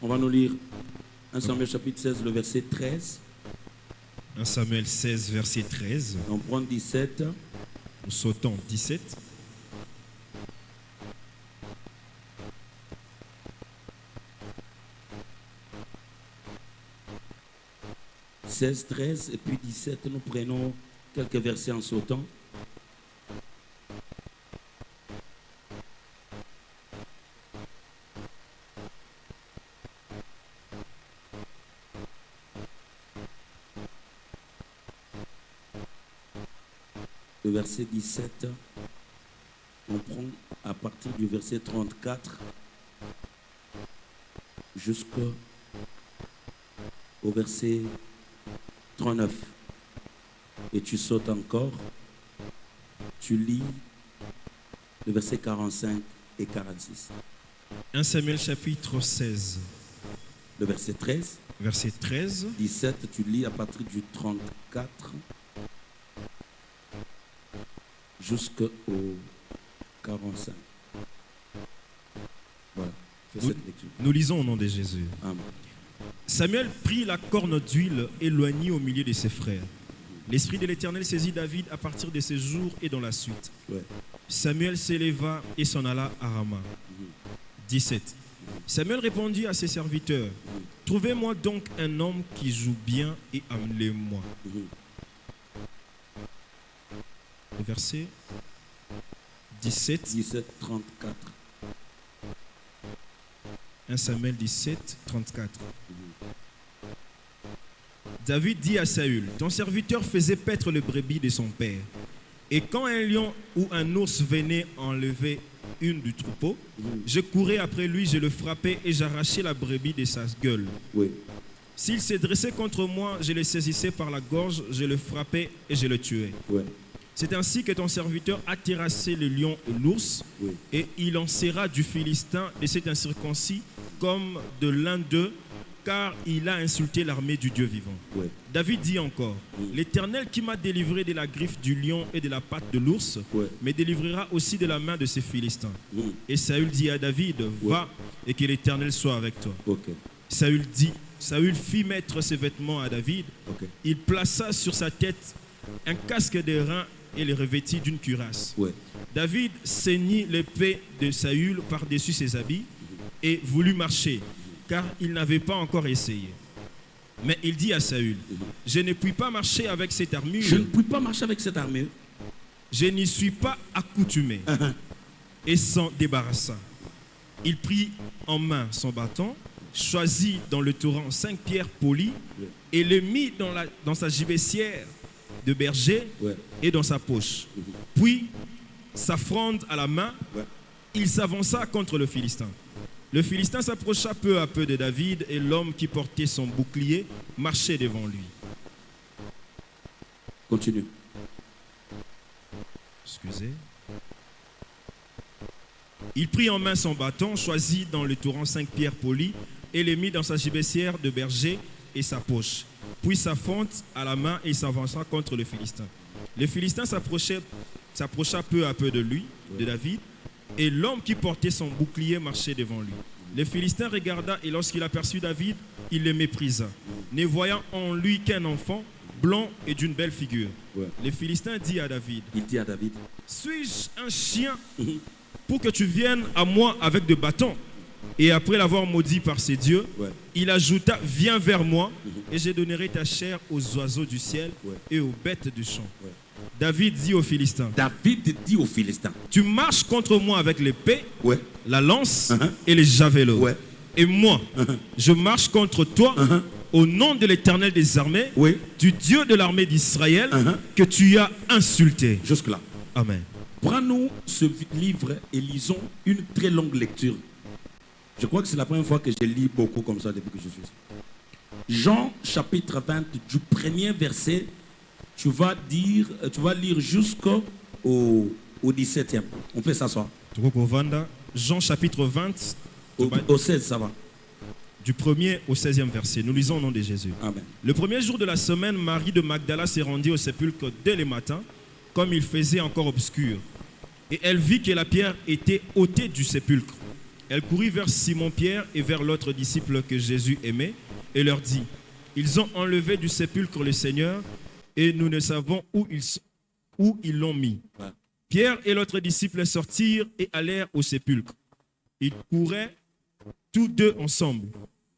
On va nous lire 1 Samuel chapitre 16, le verset 13. 1 Samuel 16, verset 13. On prend 17. Nous sautons 17. « 16, 13 et puis 17, nous prenons quelques versets en sautant. Le verset 17, on prend à partir du verset 34 jusqu'au verset 39. Et tu sautes encore, tu lis le verset 45 et 46. 1 Samuel chapitre 16, Le verset 13, verset 13. 17, tu lis à partir du 34 jusqu'au 45. Voilà, fais cette lecture. Nous lisons au nom de Jésus. Amen. Samuel prit la corne d'huile et l'oignit au milieu de ses frères. L'Esprit de l'Éternel saisit David à partir de ces jours et dans la suite. Ouais. Samuel s'éleva et s'en alla à Rama. 17. Samuel répondit à ses serviteurs, « Trouvez-moi donc un homme qui joue bien et amenez-moi. » Le verset 17. 17, 34. 1 Samuel 17, 34. David dit à Saül, « Ton serviteur faisait paître le brebis de son père. Et quand un lion ou un ours venait enlever une du troupeau, je courais après lui, je le frappais et j'arrachais la brebis de sa gueule. Oui. S'il s'est dressé contre moi, je le saisissais par la gorge, je le frappais et je le tuais. Ouais. C'est ainsi que ton serviteur a terrassé le lion et l'ours, Oui. et il en sera du Philistin de cet incirconcis comme de l'un d'eux, car il a insulté l'armée du Dieu vivant. Ouais. David dit encore, l'Éternel qui m'a délivré de la griffe du lion et de la patte de l'ours, Ouais. me délivrera aussi de la main de ces Philistins. Mm. Et Saül dit à David, va et que l'Éternel soit avec toi. Ok. Saül fit mettre ses vêtements à David, Ok. il plaça sur sa tête un casque de reins et le revêtit d'une cuirasse. Ouais. David ceignit l'épée de Saül par-dessus ses habits et voulut marcher, car il n'avait pas encore essayé. Mais il dit à Saül, je ne puis pas marcher avec cette armure, Je ne puis pas marcher avec cette armure. je n'y suis pas accoutumé. Et s'en débarrassa. Il prit en main son bâton, choisit dans le torrent 5 pierres polies et le mit dans sa gibecière de berger Ouais. et dans sa poche. Puis, sa fronde à la main, Ouais. il s'avança contre le Philistin. Le Philistin s'approcha peu à peu de David et l'homme qui portait son bouclier marchait devant lui. Continue. Excusez. Il prit en main son bâton, choisit dans le torrent 5 pierres polies et les mit dans sa gibecière de berger et sa poche. Puis sa fronde à la main et il s'avança contre le Philistin. Le Philistin s'approcha peu à peu de lui, de David, et l'homme qui portait son bouclier marchait devant lui. Le Philistin regarda et lorsqu'il aperçut David, il le méprisa, ne voyant en lui qu'un enfant blanc et d'une belle figure. Ouais. Le Philistin dit à David, Il dit à David. suis-je un chien pour que tu viennes à moi avec des bâtons? Et après l'avoir maudit par ses dieux, Ouais. il ajouta, viens vers moi et je donnerai ta chair aux oiseaux du ciel Ouais. et aux bêtes du champ. Ouais. David dit aux Philistins, David dit aux Philistins. tu marches contre moi avec l'épée, Ouais. la lance Uh-huh. et les javelots. Ouais. Et moi, je marche contre toi au nom de l'Éternel des armées, Oui. du Dieu de l'armée d'Israël, Uh-huh. que tu as insulté. Jusque-là. Amen. Prends-nous ce livre et lisons une très longue lecture. Je crois que c'est la première fois que je lis beaucoup comme ça depuis que je suis ici. Jean chapitre 20, du premier verset, tu vas lire jusqu'au 17e. On peut s'asseoir. Jean chapitre 20, Au 16, ça va. du 1er au 16e verset. Nous lisons au nom de Jésus. Amen. Le premier jour de la semaine, Marie de Magdala s'est rendue au sépulcre dès le matin, comme il faisait encore obscur. Et elle vit que la pierre était ôtée du sépulcre. Elle courut vers Simon-Pierre et vers l'autre disciple que Jésus aimait et leur dit, « Ils ont enlevé du sépulcre le Seigneur et nous ne savons où ils l'ont mis. » Ouais. Pierre et l'autre disciple sortirent et allèrent au sépulcre. Ils couraient tous deux ensemble.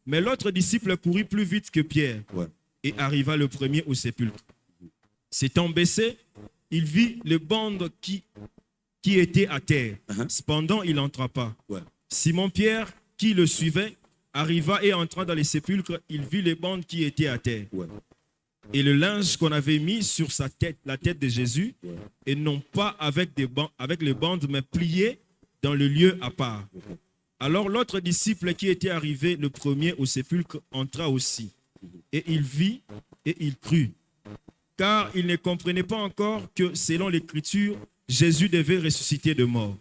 Mais l'autre disciple courut plus vite que Pierre Ouais. et arriva le premier au sépulcre. S'étant baissé, il vit les bandes qui étaient à terre. Cependant, il n'entra pas. Ouais. Simon-Pierre, qui le suivait, arriva et entra dans les sépulcres. Il vit les bandes qui étaient à terre. Ouais. Et le linge qu'on avait mis sur sa tête, la tête de Jésus, Ouais. et non pas avec les bandes, mais plié dans le lieu à part. Alors l'autre disciple qui était arrivé le premier au sépulcre entra aussi. Et il vit et il crut. Car il ne comprenait pas encore que selon l'Écriture, Jésus devait ressusciter de mort.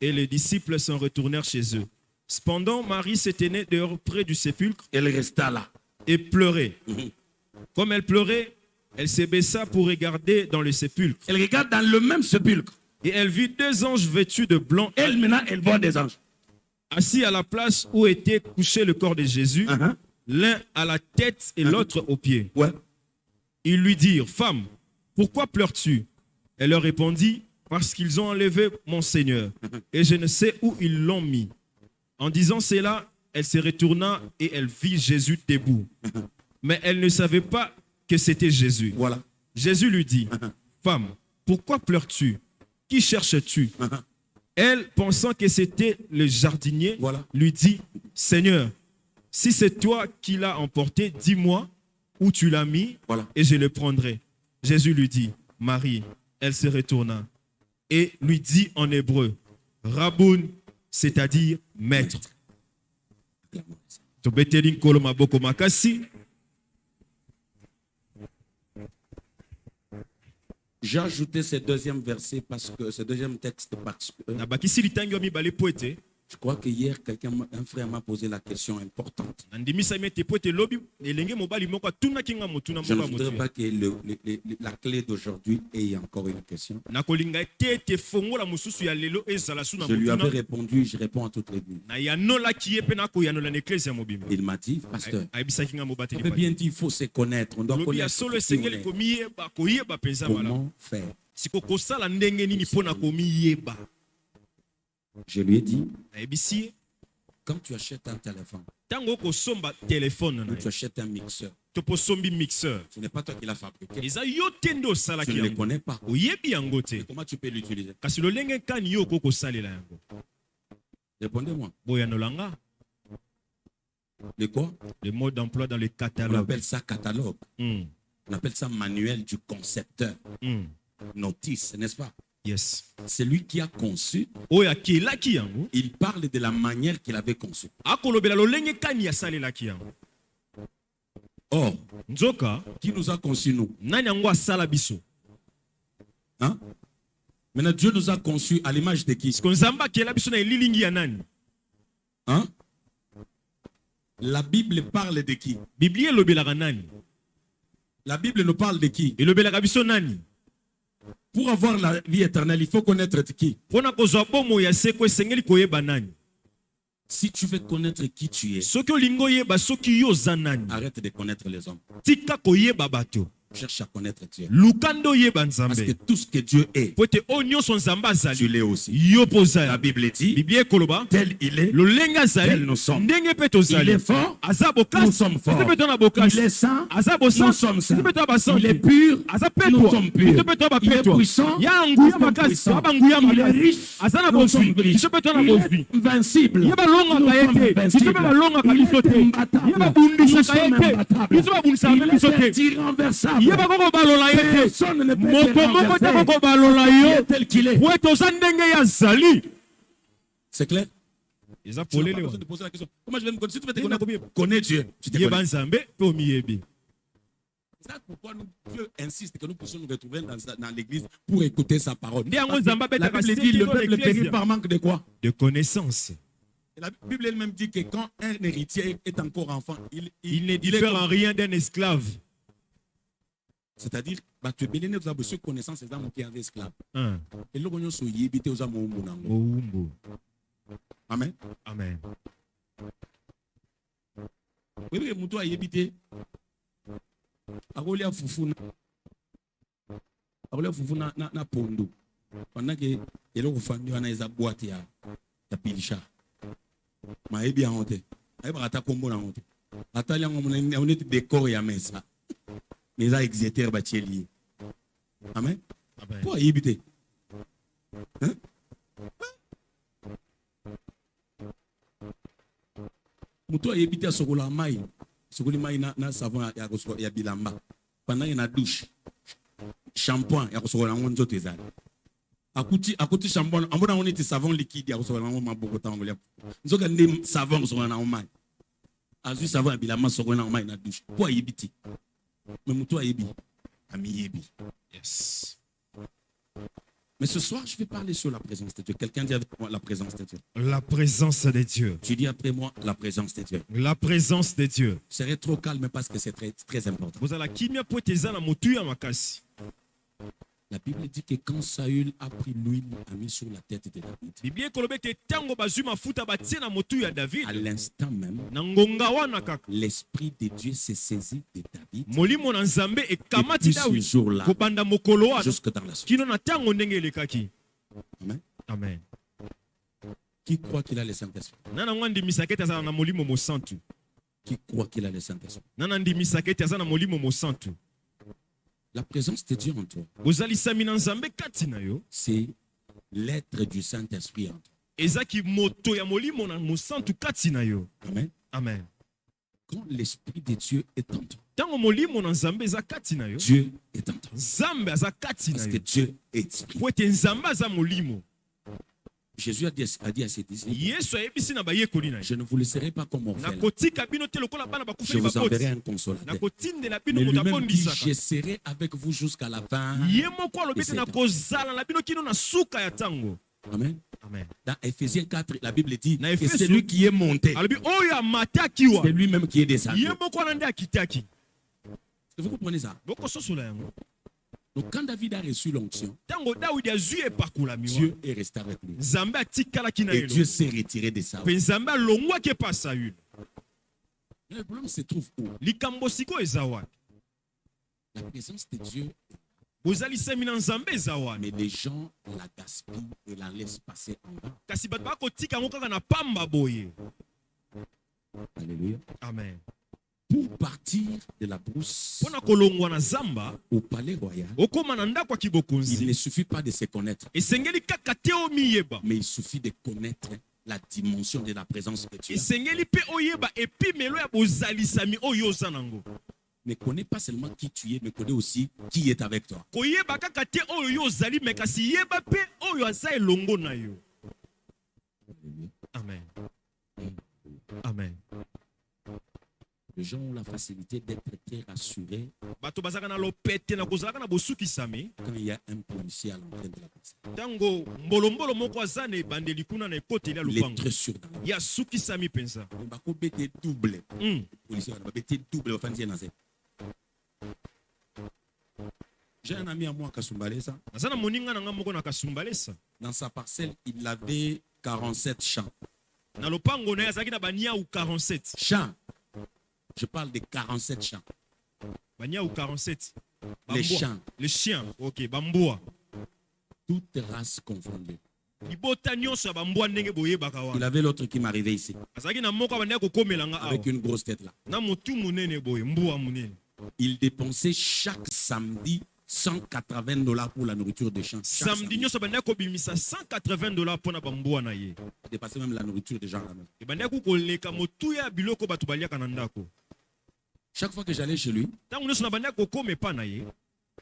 Et les disciples s'en retournèrent chez eux. Cependant, Marie se tenait dehors près du sépulcre Elle resta là. et pleurait. Comme elle pleurait, elle se baissa pour regarder dans le sépulcre. Elle regarde dans le même sépulcre. Et elle vit deux anges vêtus de blanc Elle, maintenant, elle voit des anges. assis à la place où était couché le corps de Jésus, l'un à la tête et l'autre aux pieds. Ouais. Ils lui dirent, « Femme, pourquoi pleures-tu » Elle leur répondit, « Parce qu'ils ont enlevé mon Seigneur, et je ne sais où ils l'ont mis. » En disant cela, elle se retourna et elle vit Jésus debout. Mais elle ne savait pas que c'était Jésus. Voilà. Jésus lui dit, « Femme, pourquoi pleures-tu? Qui cherches-tu » Elle, pensant que c'était le jardinier, Voilà. lui dit, « Seigneur, si c'est toi qui l'as emporté, dis-moi où tu l'as mis, Voilà. et je le prendrai. » Jésus lui dit, « Marie. » Elle se retourna et lui dit en hébreu, « Raboun », c'est-à-dire « maître. » Tobeteli nkolo maboko makasi. J'ai ajouté ce deuxième verset parce que ce deuxième texte parce que Nabakisi litangi wa mibale po ete. je crois que hier un frère m'a posé la question importante. Nandimisa mete po ete lobi elenge mobali moko atunaki nga motu na Je ne mboka voudrais motu. pas que la clé d'aujourd'hui ait encore une question. Nakolinga ete ete fongola mosusu ya lelo ezala su na Je lui avais motuna. répondu, je réponds à toute l'église. Na yanolaki ye pe nakoyanola na eklezia mobimba. Il m'a dit, pasteur, Ayebisaki nga vous mobateli avez bien dit, il faut se connaître. On doit lobi ya connaître solo qui on esengeli est. komiyeba koyeba penza mala. Comment faire. Siko kosala ndenge nini mpona komiyeba. Je lui ai dit, Ayebisi ye, quand tu achètes un téléphone, tango okosomba telefone na quand tu ye, achètes un mixeur, to posombi mixeur. ce n'est pas toi qui l'as fabriqué. Eza yo te nde Tu osalaki ne le yango. connais pas. Oyebi yango te. Comment tu peux l'utiliser? Kasi lolenge kani yo okoki kosalela yango. Répondez-moi. Boyanola nga. Le quoi? Le mot d'emploi dans le On catalogue. appelle ça catalogue. On appelle ça manuel du concepteur. Notice, n'est-ce pas? Yes. C'est lui qui a conçu. Oyo akelaki yango. Il parle de la manière qu'il avait conçu. Akolobela lolenge kani asalelaki yango. Or, Nzoka, qui nous a conçus, nous? nani yango asala biso? Hein? Maintenant, Dieu nous a conçus à l'image de qui? Siko nzambe akela biso na elilingi ya nani? Hein? La Bible parle de qui? Biblia elobelaka nani? La Bible nous parle de qui? Elobelaka biso nani? Pour avoir la vie éternelle, il faut connaître qui? Mpona kozwa bomoi ya seko esengeli koyeba nani? Si tu veux connaître qui tu es, Soki olingi oyeba soki yo oza nani, arrête de connaître les hommes. tika koyeba bato. Cherche à connaître Dieu. Luka nde oyeba Parce que nzambe. tout ce que Dieu est, Po ete oyo nyonso nzambe tu azali, l'es aussi. yo mpo oza La ya. Bible dit, Biblia ekoloba, tel il est, lolenge azali, tel nous sommes. ndenge mpe Il tozali. est fort, Aza nous bokasi, sommes forts. ete mpe toza na Il bokasi. est saint, Aza nous bosantu, sommes saints. ete mpe toza basantu. Il est pur, Aza nous petwa, sommes purs. ete mpe toza Il est bapetwa. puissant, Ya nous nguya sommes makasi, puissants. aba nguya Il est makasi. riche, Aza na nous bozwi, sommes riches. biso mpe toza na Il bozwi. est invincible, Ye balongaka nous ye sommes te, biso mpe invincibles. balongaka Il biso est te. imbattable, Ye babundisaka ye nous sommes te, imbattables. biso babundisaka Il mpe biso est te. irrenversable. Ye bakoko balola ye te. Personne ne peut te Moko moko te renverser. koko balola Il yo. est tel qu'il est. Po ete oza ndenge ya zali. C'est clair? Eza Tu n'as pas polele besoin wa. de poser la question. Comment je vais me connaître? Si tu veux te Yeba connaître, komi- connais Dieu. Tu te Yeba connais. nzambe pe omiyebi. C'est ça pourquoi Dieu insiste que nous puissions nous retrouver dans l'église pour écouter sa parole. Ndi yango Parce que nzambe la abetaka Bible dit seki le to peuple périt l'Ecclésia. par manque de quoi? De connaissance. Et la Bible elle-même dit que quand un héritier est encore enfant, Il ne est diffère comme- en rien d'un esclave. C'est-à-dire, bah, tu es béni aux abus connaissance des hommes qui avaient esclaves. Un. Et là, on y a yébité aux hommes au monde. Oumbo. Amen. Amen. Oui, mutu ayebite. Akolia fufu na pondo. Pendant que eloko fandi wana eza boîte ya pilisha. Ma ebi a honte. Ayeba ata kombo na honte. Atali yango on est décor ya mesa. Mais ça exéter bacheli. Amen. Amen. Pour ayebite. Hein? Mutu ayebite sokola mai. Sokoli mai na savon ya bilamba. Pendant qu'il y a une douche. Shampoing ya kosokola ngo nzoto ezali. Akuti shampoing ambona on était savon liquide ya kosokola ngo maboko tangolia. Nzoka ndi savon kosokola na mai. Azu savon ya bilamba sokola na mai na douche. Pour ayebite. Mais mutu ayebi. Ami yebi. Yes. Mais ce soir, je vais parler sur la présence de Dieu. Quelqu'un dit avec moi la présence de Dieu. La présence de Dieu. Tu dis après moi la présence de Dieu. La présence de Dieu. Je serai trop calme parce que c'est très, très important. Vous allez kimia poeteza na motu ya makasi. La Bible dit que quand Saül a pris l'huile, a mis sur la tête de David. Biblia kolobe ke tango bazui mafuta batie na motu ya David. À l'instant même, Na ngonga wana kaka. l'Esprit de Dieu s'est saisi de David. Molimo na Nzambe Et ekamati puis ce David. jour-là, Ko banda mokolo wana. jusque dans la suite. Kino na tango ndenge elekaki. Amen. Amen. Qui croit qu'il a le Saint-Esprit? Nana ngandi misakete azana na molimo mosantu. Qui croit qu'il a le Saint-Esprit? Nana ndi misakete azana na molimo mosantu. La présence de Dieu en toi, Ozalisami na Nzambe kati na yo. c'est l'être du Saint-Esprit en toi. Ezaki moto ya molimo na mosantu kati na yo. Amen. Amen. Quand l'Esprit de Dieu est en toi, Tango molimo na Nzambe eza kati na yo. Dieu est en toi. Nzambe aza kati na Parce que yo. Dieu est Esprit. Po ete Nzambe aza molimo. Jésus a dit à ses disciples, Yesu ayebisi na bayekoli na ye. je ne vous laisserai pas comme orphelin. Nakotika bino te lokola bana Je bakufeli vous enverrai baboti. un consolateur. Nakotindela bino Mais moto lui-même dit, abondisaka. je serai avec vous jusqu'à la fin. Ye moko alobi Et ete c'est nakozala na bino kino na suka ya tango. Amen. Amen. Dans Ephésiens 4, la Bible dit Na que Ephésiens- celui qui est monté, Alobi oyo amataki wa. c'est lui-même qui est descendu. Ye moko wana nde akitaki. Vous comprenez ça? Bokososola yango. Donc quand David a reçu l'onction, Tango Dawidi azwi epakolami wa. Dieu est resté avec lui. Nzambe atikalaki na Et ye. Dieu s'est retiré de ça. Pe Nzambe alongwaki epa Saül. Le problème se trouve où? Likambo siko eza wapi? La présence de Dieu, Ozalisami na Nzambe eza wapi? mais les gens la gaspillent et la laissent passer en bas. Kasi bato bakotika yango kaka na pamba boye. Alléluia. Amen. Pour partir de la brousse Pona kolongwa na zamba, au palais royal, okoma na ndako ya il kibokonzi. ne suffit pas de se connaître, Esengeli kaka te omiyeba. mais il suffit de connaître la dimension de la présence de Dieu. Esengeli pe oyeba epimelo ya bozalisami oyo oza nango. Ne connais pas seulement qui tu es, mais connais aussi qui est avec toi. Koyeba kaka te oyo yo ozali me kasi yeba pe oyo aza elongo na yo. Amen. Amen. Les gens ont la facilité d'être très rassurés Bato bazaka na lopete na kozalaka na bosukisami. quand il y a un policier à l'entrée de la place. Tango mbolombolo moko aza na ebandeli kuna na ekoteli ya Il est lupango. très sûr dans la vie. Ya sukisami penza. Il va couper double. Mm. Policier va couper double. Au fin de l'année. J'ai un ami à moi, Kasumbalé, ça. Aza na moninga na nga moko na kasumbalesa. Dans sa parcelle, il avait 47 champs. Na lopango na ye azalaki na bania ou 47. Champs. Je parle de 47 champs. Bania ou 47. Les Bamboa. champs. Les chiens. OK, bamboa. Toutes races confondues. Libota nyonso ya bamboa ndenge boyebaka Il wana. avait l'autre qui m'arrivait ici. Azalaki na moko abandaki kokomela nga awa. Avec une grosse tête là. Na motu munene boye, mbua munene. Il dépensait chaque samedi $180 pour la nourriture des champs. Chaque Samedi nyonso abandaki kobimisa $180 mpona bamboa na ye. Il dépassait même la nourriture des gens là même. Ebandaki koleka motu ya biloko bato baliaka na ndako. Chaque fois que j'allais chez lui, Ntango nyonso nabandaki kokoma epa na ye.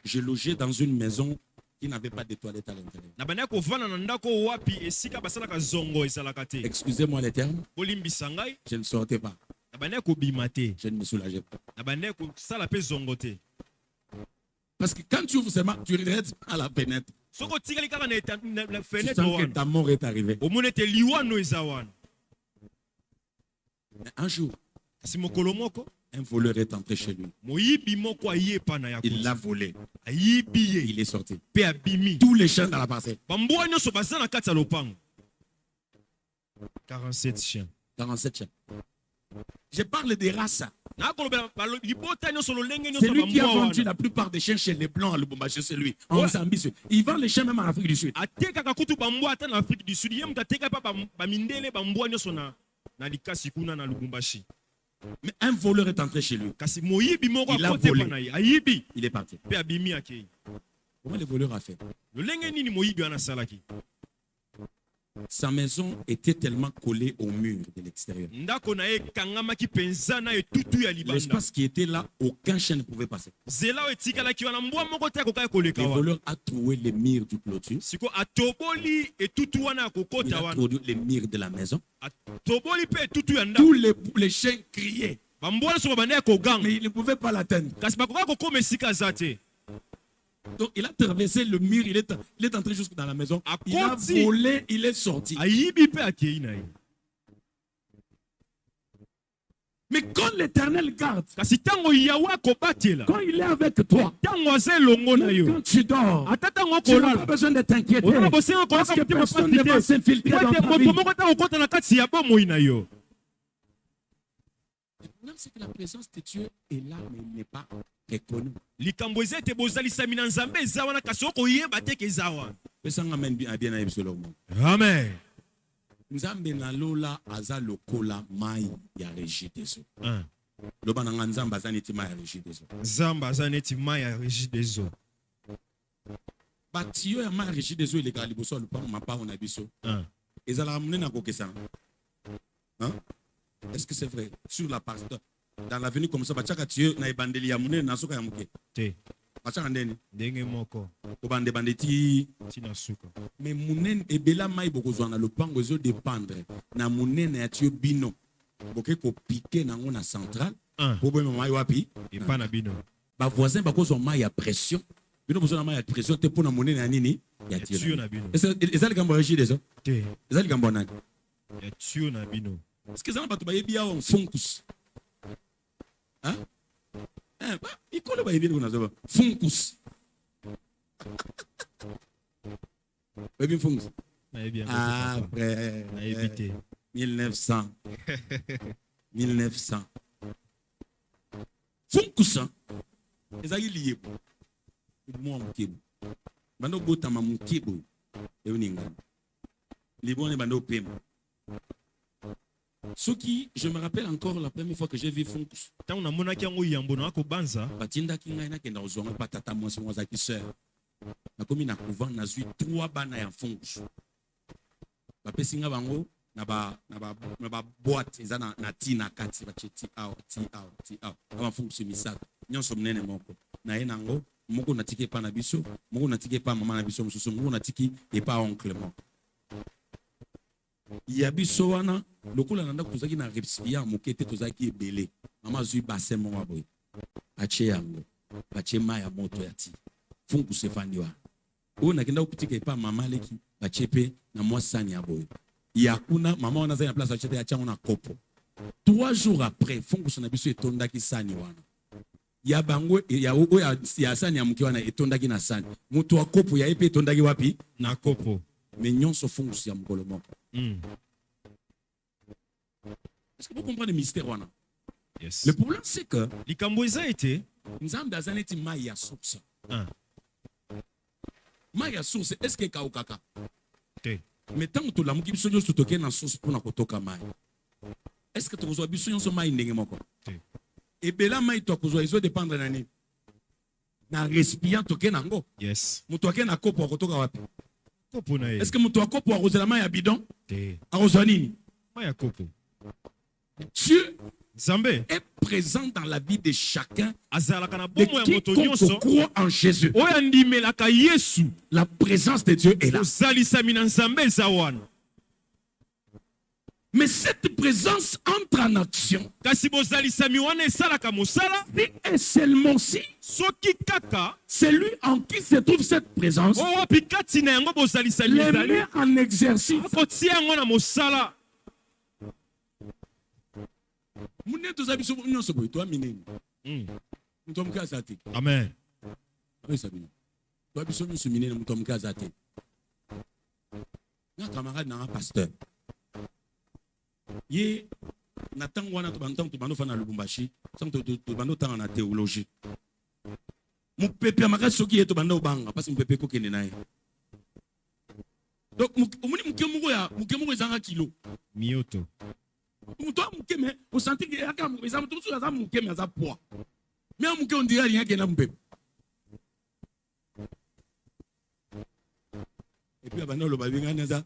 je logeais dans une maison qui n'avait pas de toilettes à l'intérieur. Nabandaki kovanda na ndako wapi esika basalaka zongo ezalaka te. Excusez-moi les termes, Bolimbisa ngai. je ne sortais pas. Nabandaki kobima te. Je ne me soulageais pas. Nabandaki kosala mpe zongo te. Parce que quand tu ouvres seulement, tu regardes à la fenêtre. Soki otikali kaka na Tu fenêtre sens que wana. ta mort est arrivée. Omoni ete liwano eza wana. Mais un jour, Kasi mokolo moko un voleur est entré chez lui. moyibi moko aye epa na Il Yakobo. l'a volé. Ayibi ye Il est sorti. mpe abimi. Tous les champs dans la parcelle. Bamboa nyonso baza na kati ya lopango. 47 chiens. 47 chiens. Je parle des races. C'est C'est lui qui a vendu la plupart des chiens chez les Blancs à Lubumbashi, c'est lui. En Zambie, il vend les chiens même en Afrique du Sud. Mais un voleur est entré chez lui. Il a volé. Il est parti. Comment le voleur a fait? Sa maison était tellement collée au mur de l'extérieur. L'espace qui était là, aucun chien ne pouvait passer. Le voleur a trouvé les murs du clôture. Il a trouvé les murs de la maison. Tous les chiens criaient. Mais il ne pouvait pas l'atteindre. Donc il a traversé le mur, il est entré jusque dans la maison. Il a volé, il est sorti. Mais quand l'Éternel garde, quand il est avec toi, quand tu dors, tu n'as pas besoin de t'inquiéter. Parce que personne ne va s'infiltrer dans ta vie. Le problème, c'est que la présence de Dieu est là, mais il n'est pas reconnu. Amen. Nzambe na lola aza lokola mai ya rejidezo. Loba na nzamba aza neti mai ya rejidezo. Zamba aza neti mai ya rejidezo. Batio ya mai ya rejidezo ile ka liboso lupango mapao na biso. Ezala munene kokesana. Est-ce que c'est vrai? Sur la partie, dans l'avenue comme ça, bachaka tio na ebandeli ya munene na suka ya muke. Te. Bachaka ndeni. Ndenge moko. Obande bandeti. Tina suka. Mais munene ebela mai bokozwa na lupango ezo dépendre na munene ya tio bino. Boke ko piquer nango na centrale. Bobo mai wapi? Et pas na bino. Ba voisin bakozwa mai ya pression. Bino bozo na mai ya pression te pona munene ya nini? Ya tio na bino. Ezali kambo reji deso? Te. Ezali kambo nani? Ya tio na bino. Est-ce que ça n'a pas tout bayebi en funkus? Hein? Il connaît pas bien qu'on a funkus. Baby funkus. Ah frère. 1900. 1900. Funkus. Ezali lié. Moi mon kebo. Bando bota ma mon kebo. Et uninga. Libone bando pem. Ce qui, je me rappelle encore la première fois que j'ai vu Funkus. Batinda kinga ina kenda ozonga patata mwasi mwaza ki sœur. Na komi na couvent na zui 3 bana ya Funkus. Ba pesinga bango na ba boîte eza na tina kati ba cheti ti out. Ba Funkus misato. Nyonso mnene moko. Na ye nango moko na tiki pa na biso, moko na tiki pa mama na biso mususu, moko na tiki e pa oncle moko. Yabiso wana lokola nanda kozaki na recipient mokete tozaki ebele mama zui bassin moko boy ache yango bache mai ya moto ya ti Funkus efandi wa o na kenda kutika epa mama leki bache pe na mwa sani ya boy ya kuna mama wana za na place achete ya chango na kopo 3 jours après Funkus na biso etondaki sani wana ya bango ya sani ya muki wana etondaki na sani moto wa kopo ya epe etondaki wapi na kopo mais nyonso Funkus ya mokolo moko. Est-ce que vous comprenez le mystère? Yes. Le problème c'est que Likamboisa était Nzambe azaneti mai ya source. Mai ya source est-ce que kaukaka? Te. Mais tant que tu lamuki biso nyo sotoke na source pour na kotoka mai. Est-ce que tu kozwa biso nyo so mai ndenge moko? Te. Ebela mai to kozwa izo dépendre na ni. Na recipient toke nango. Yes. Muto ake na kopo kotoka wapi? Kopo na ye. Est-ce que muto akopo akozela mai ya bidon? Te. Akozwa nini? Mai ya kopo. Dieu Zambé est présent dans la vie de chacun de quiconque croit en Jésus. La présence de Dieu est là. Mais cette présence entre en action. Et seulement si celui en qui se trouve cette présence les met en exercice. Amen. Un camarade n'a un pasteur. Ye na tango wana to bando fana Lubumbashi, to bando tanga na théologie. Mon pépé maka soki ye to bando banga parce mon pépé ko kende nae. Donc omoni mukemo ezanga kilo. Mioto. Muto mukeme o senti que aka mu ezama to so azama mukeme aza poids. Mais muke on dirait rien que na mpépé. Et puis abandon le babi ngana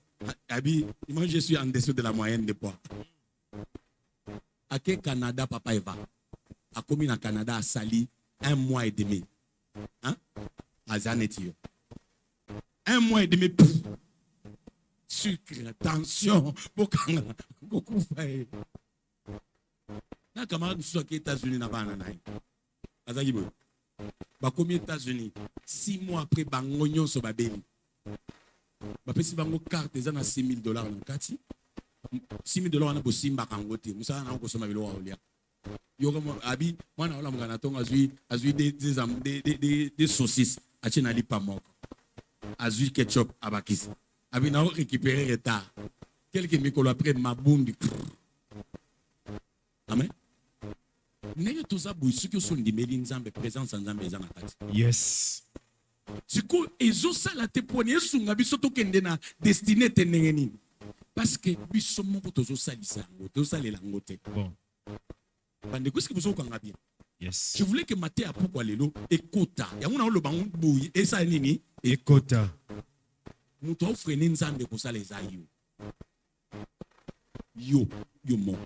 abi moi je suis en dessous de la moyenne de poids. À quel Canada papa Eva a commis dans Canada à Sali 1 mois et demi. Hein? À Zanetio. 1 mois et demi. Sucre, tension, beaucoup fait. Na camarade sont aux États-Unis na banana. Azagibo. Ba commis États-Unis 6 mois après bangonyon so babeli. Ba pesi bango carte za na $6,000 na kati. $6,000 na bosimba kangote. Musa na ko soma bilo wa olia. Yoga abi mwana ola mngana tonga azui des saucisses achina lipa moko. Azui ketchup abakisi. Abi na récupérer retard. Quelques mikolo après mabundi. Amen. Neye toza boy suki so ndimeli nzambe présence nzambe eza na kati. Yes. Siko ezo sala te poni esunga biso to kende na destiné te nengeni. Parce que biso moko tozo salisa ngo, tozo salela ngo te. Bon. Bande kuski biso kanga bien. Yes. Je voulais que maté a pourquoi lelo ekota. Ya muna lo bango boyi esa nini Ekota. Muto ofrene nzambe ko sala eza yo moko.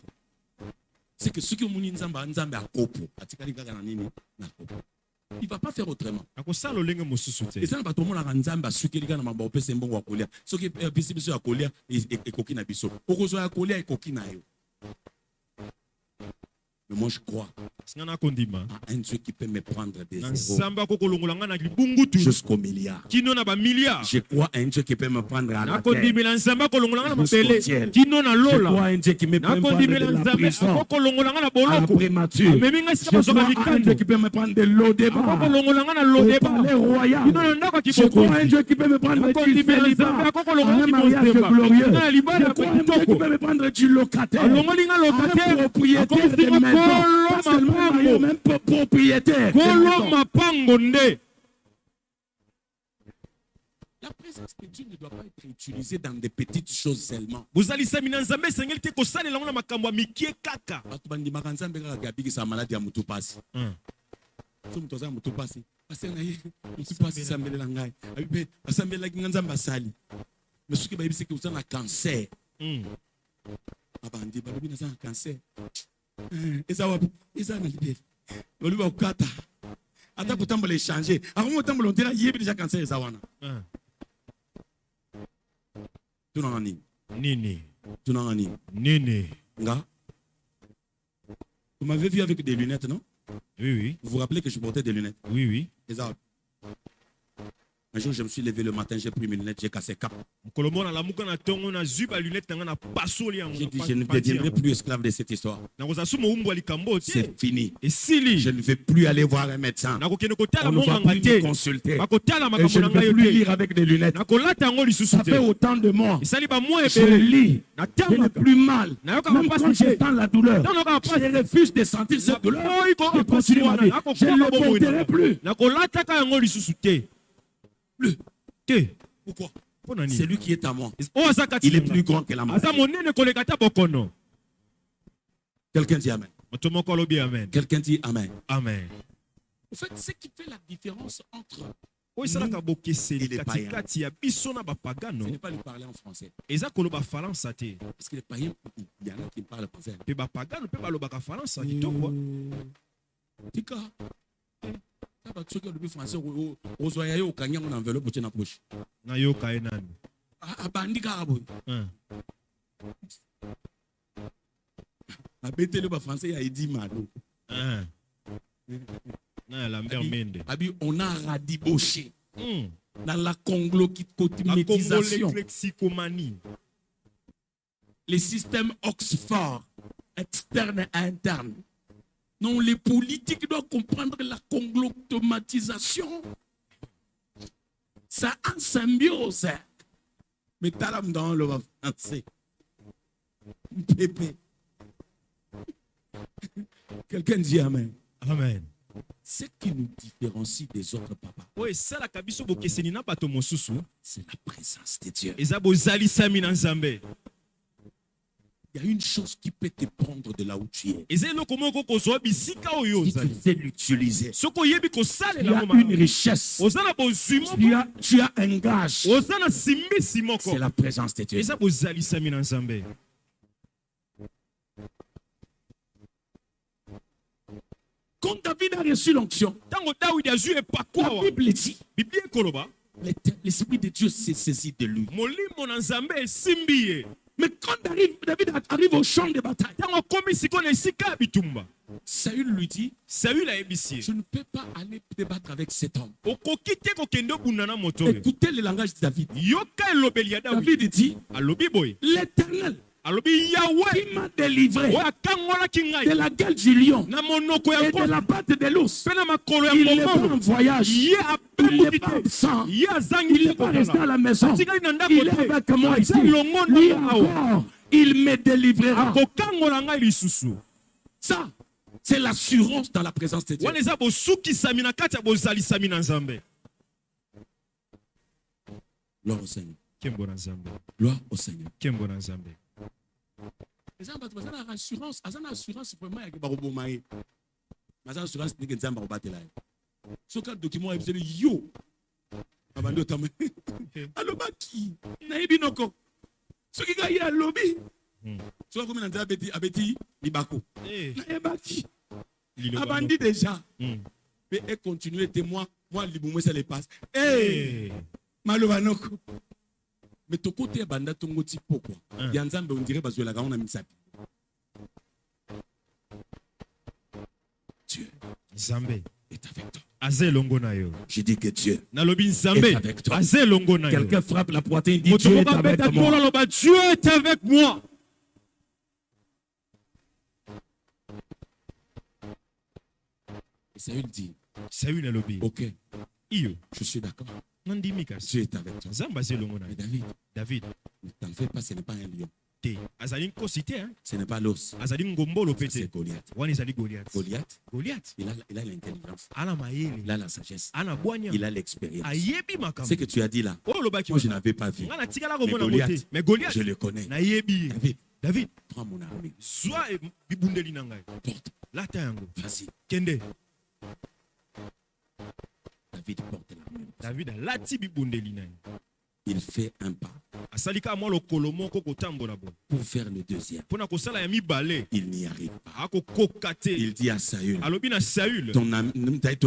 C'est que ceux qui ont muni nzamba a kopo atikali kaka na nini na kopo. Il va pas faire autrement. Akosala olenge mosusu te. Et ça va tout le monde a nzamba sukeli kana mamba opese mbongo akolia. Soki bisi biso akolia ekoki na biso. Okozo akolia ekoki na yo. Mais moi je crois Singana kondima. à un Dieu qui peut me prendre des zéros Nzamba ko kolongolanga na libungutu. jusqu'au milliard. Kino na ba milliard. Je crois à un Dieu qui peut me prendre à la Na terre. kondimela nzamba kolongolanga na Jusqu'au mapele. ciel. Kino na Je lola. crois à un Dieu qui me peut Na me prendre kondimela de la nzamba prison kolongolanga na à la boloko. prémature. Amemi nga Je sika crois basoka à un Dieu likando. qui peut me prendre de l'eau débat Kolongolanga na au lodeba. palais royal. Kino na ndako Je crois à un kiboko. Dieu qui peut me prendre du célibat à un mariage glorieux. Je crois à un Dieu qui peut me prendre du locataire Alongolinga à un locataire. propriétaire de maison. Pas seulement marié, même propriétaire de Kolo maison. mapango nde. La présence de Dieu ne doit pas être utilisée dans des petites choses seulement. Bozalisa mina nzambe sengeli te kosalela ngo na makambo ya mikie kaka. Bato bandimaka nzambe kaka abikisa maladi ya mutu pasi. So mutu aza mutu pasi. Ase na ye mutu pasi esambelela ngai. Abi mpe asambelaki nga nzambe asali. Mais soki bayebisi ke oza na cancer. Abandi balobi naza na cancer. Eza wapi? Eza na libele. Olobi bakokata. Ata kotambola échanger. Akomi kotambola ontela yebi déjà cancer eza wana. Tunanga nini? Nini. Tunanga nini? Nini. Nga? Vous m'avez vu avec des lunettes, non? Oui, oui. Vous vous rappelez que je portais des lunettes? Oui, oui. Un jour, je me suis levé le matin, j'ai pris mes lunettes, j'ai cassé cap. Kolomona la muka na tongo na zuba lunette nga na pasoli yango. J'ai dit, je ne deviendrai plus esclave de cette histoire. Na kozasuma umbwa likambo te. C'est fini. Et sili. Je ne vais plus aller voir un médecin. Na kokene kotala On ne va monga plus te. me consulter. Bakotala Et makambo je ne na vais ngai plus te. lire avec des lunettes. Na kolata yango lisusu Ça fait te. autant de mois. Esali ba mois Je ebele. lis. Na Je n'ai tama. plus mal. Na yoka Même mapasi quand je te. sens la douleur, Na yoka mapasi. je refuse de sentir cette douleur. Je continue ma vie. Je ne le porterai plus. Na kolata ka yango lisusu te. Plus. Te. Pourquoi? Pona C'est nini? lui qui est à moi. O zakati. Il est plus grand que la maladie. Asa monene koleka ta bokono. Quelqu'un dit Amen. Otomo kolobi amen. Quelqu'un dit Amen. Amen. En fait, ce qui fait la différence entre... O isalaka bokeseli Il est païen. katikati ya biso na Ce bapagano. n'est pas lui parler en français. Eza koloba falansa te. Parce que les païens, il y en a qui parlent français. Pe bapagano pe balobaka falansa kitoko. Tika. Ça va tsoka le français ozoya yo kanyango na enveloppe tena poche. Na yoka enani. Abandika abo. Abetele ba français ya Edi Malo. Na Lambert Mende. Abi on a radiboché. Dans la conglométisation. Lexicomanie. Les systèmes Oxford, externe et interne. Non, les politiques doivent comprendre la conglométisation. Ça en symbiose. Mais talam dans le français. Pépé. Quelqu'un dit Amen. Amen. Ce qui nous différencie des autres papas, Oui, ça la kabiso bokeseni na bato mosusu. c'est la présence de Dieu. Eza bozali sami na Nzambe. Il y a une chose qui peut te prendre de là où tu es. Eza eloko moko kozwa bisika oyo Si tu ozali. sais l'utiliser, Soko yebi tu kosalela as moma. une richesse, Ozana bozwi tu as un gage. Ozana simbisi moko. C'est la présence de Dieu. Eza bozali sami na Nzambe. Quand David a reçu l'onction, Tango David azwi la epakwa. Bible dit, Biblia ekoloba. l'Esprit de Dieu s'est saisi de lui. Molimo na Nzambe esimbi ye. Mais quand David arrive au champ de bataille, Tango akomi siko na esika ya bitumba. Saül lui dit, Saül ayebisi ye. je ne peux pas aller débattre avec cet homme. Okoki te kokende obunda na moto oyo. Écoutez le langage de David. Yoka elobeli ya David. David dit, Alobi boye. l'Éternel Alobi Yahweh. qui m'a délivré Oyo akangolaki de ngai. la gueule du lion Na monoko ya et de kofi. la patte de l'ours. Pe na makolo ya Il n'est pas en komodo. voyage. Ye Il n'est apemuki pas te. absent. Ye azangi Il te n'est pas resté à kozala. la maison. Atikali na ndako Il est te. avec moi ici. Aza longo Lui na awa. encore, il me délivrera. Akokangola ngai lisusu. Ça, c'est l'assurance dans la présence de Dieu. Wana eza bosukisami na kati ya bozalisami na Nzambe. Gloire au Seigneur. Kembo na Nzambe. Gloire au Seigneur. Kembo na Nzambe. Les gens ont une assurance. Ils ont une assurance vraiment avec Barobomaï. Ils ont une assurance que Nzamba va battre là. Ce cas document est besoin de yo. Abando tamé. Allo baki. Naibi noko. Ce qui gagne à lobby. Soit comme Nzamba abeti libako. Naibaki. Abandi déjà. Mais et continuer témoin. Moi liboumé ça les passe. Malovanoko. Mais ton côté est banda ton goti pourquoi? Yanzambe on dirait parce que la gagne a mis ça. Dieu Nzambe est avec toi. aze longo na yo. Je dis que Dieu Nalobi est Nzambe avec toi. aze longo na yo. Quelqu'un frappe la poitrine, dit Dieu est avec moi. Dieu est avec moi. Et Saül dit, Saül nalobi. ok, Iyo. je suis d'accord. Nandimi kasi. Dieu est avec toi. Nzambe aze longo na Mais yo. David. ne t'en fais pas, ce n'est pas un lion. Te. Azali nkosi te hein. Ce n'est pas l'os. Azali ngombolo Ça, pete. c'est Goliath. Wani ezali Goliath. Goliath, il a l'intelligence, Ana il mayele. a la sagesse, Ana bwanya. il a l'expérience. Ayebi makambo. Ce que tu as dit là, Oyo lobaki. moi je n'avais pas vu. Ngana tikala Mais ko mona Goliath, mote. Mais Goliath. je le connais. Na yebi. David. Prends mon armée, Zwa bibundeli na ngai. porte, Lata yango. vas-y. Kende. David porte l'armée. David alati bibundeli na ye. Il fait un pas Asalika mwa lokolo moko kotambola bo. pour faire le deuxième. Pona kosala ya mibale. Il n'y arrive pas. Akokoka te. Il dit à Saül, Alobi na Saül. ton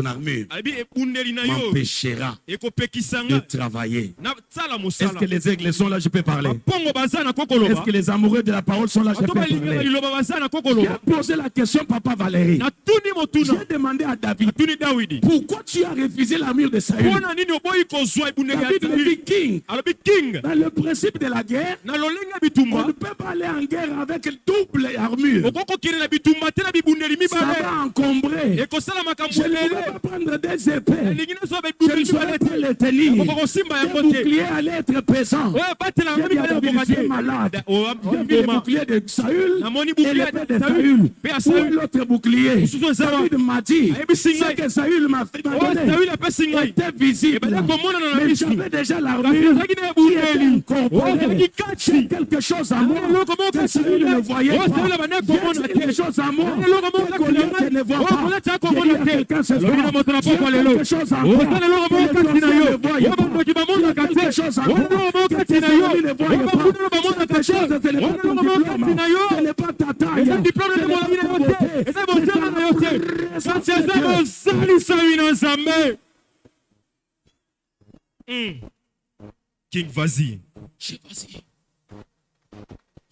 armure Alobi ebundeli na yo. m'empêchera de Ekopekisanga. travailler. Na tsala Est-ce mosala. que les aigles sont là? Je peux parler. Pongo bazana Est-ce kokoloba. que les amoureux de la parole sont là? Je peux Atoba lingela parler. liloba bazana J'ai kokoloba. posé la question, Papa Valérie. Na tuni motuna. J'ai demandé à David, Tuni Dawidi. pourquoi tu as refusé l'armure de Saül? Pona nini oboyi kozwa ebundeli ya David me Saül. dit, King, Alobi king. dans le principe de la guerre, Na lolenga on bitumba. ne peut pas aller en guerre avec double armure. Okokokiri na bitumba te na bibundeli Ça mibale. va encombrer. Ekosala makambo Je ne lele. peux pas prendre des épées. Elingi na zo Je ne bibundeli saurais mibale pas te. les tenir. Okokosimba Les yango te. boucliers allaient être pesants. Ouais, batela J'ai yango dit à mibale David, okoka tu es te. malade. O- J'ai vu le Boma. bouclier de Saül Namoni et bouclier l'épée de de Saül. Saül. Pe ya Où est Saül. l'autre bouclier? Mosusu ezala. David m'a dit, Ayebi ce que Saül m'a Oh, donné Saül apesi ngai. était visible. Ebele komona na Mais misu. j'avais déjà Kasi l'armure ezalaki na qui était ebundeli. Oh, incorporée. ezalaki kati. J'ai quelque chose à moi Eloko moko que kasi Saül ne ngai. voyait Oh, pas. Saül abandaki J'ai komona quelque te. chose à moi Eloko moko que kasi Goliath ngai. ne voit Oh, pas. Goliath J'ai akomona dit à te. quelqu'un ce Lobi na soir, moto na j'ai poko lelo. quelque chose à Oh, moi sala eloko que moko les kasi na enfants yo. ne voient Oh, pas. baboki bamonaka J'ai te. quelque chose à Oh, moi eloko moko que kasi tes na yo. amis ne Oh, voient pas. bakundana bamonaka Quelque te. chose, ce n'est Oh, pas ton eloko moko diplôme. kasi na yo. Ce n'est pas ta taille. Eza diplôme Ce de n'est mon pas ami na ta yo beauté. te. Eza C'est botema na yo te. ta Kasi présence eza de Dieu. bosalisami na Nzambe. King, vas-y. Vas-y.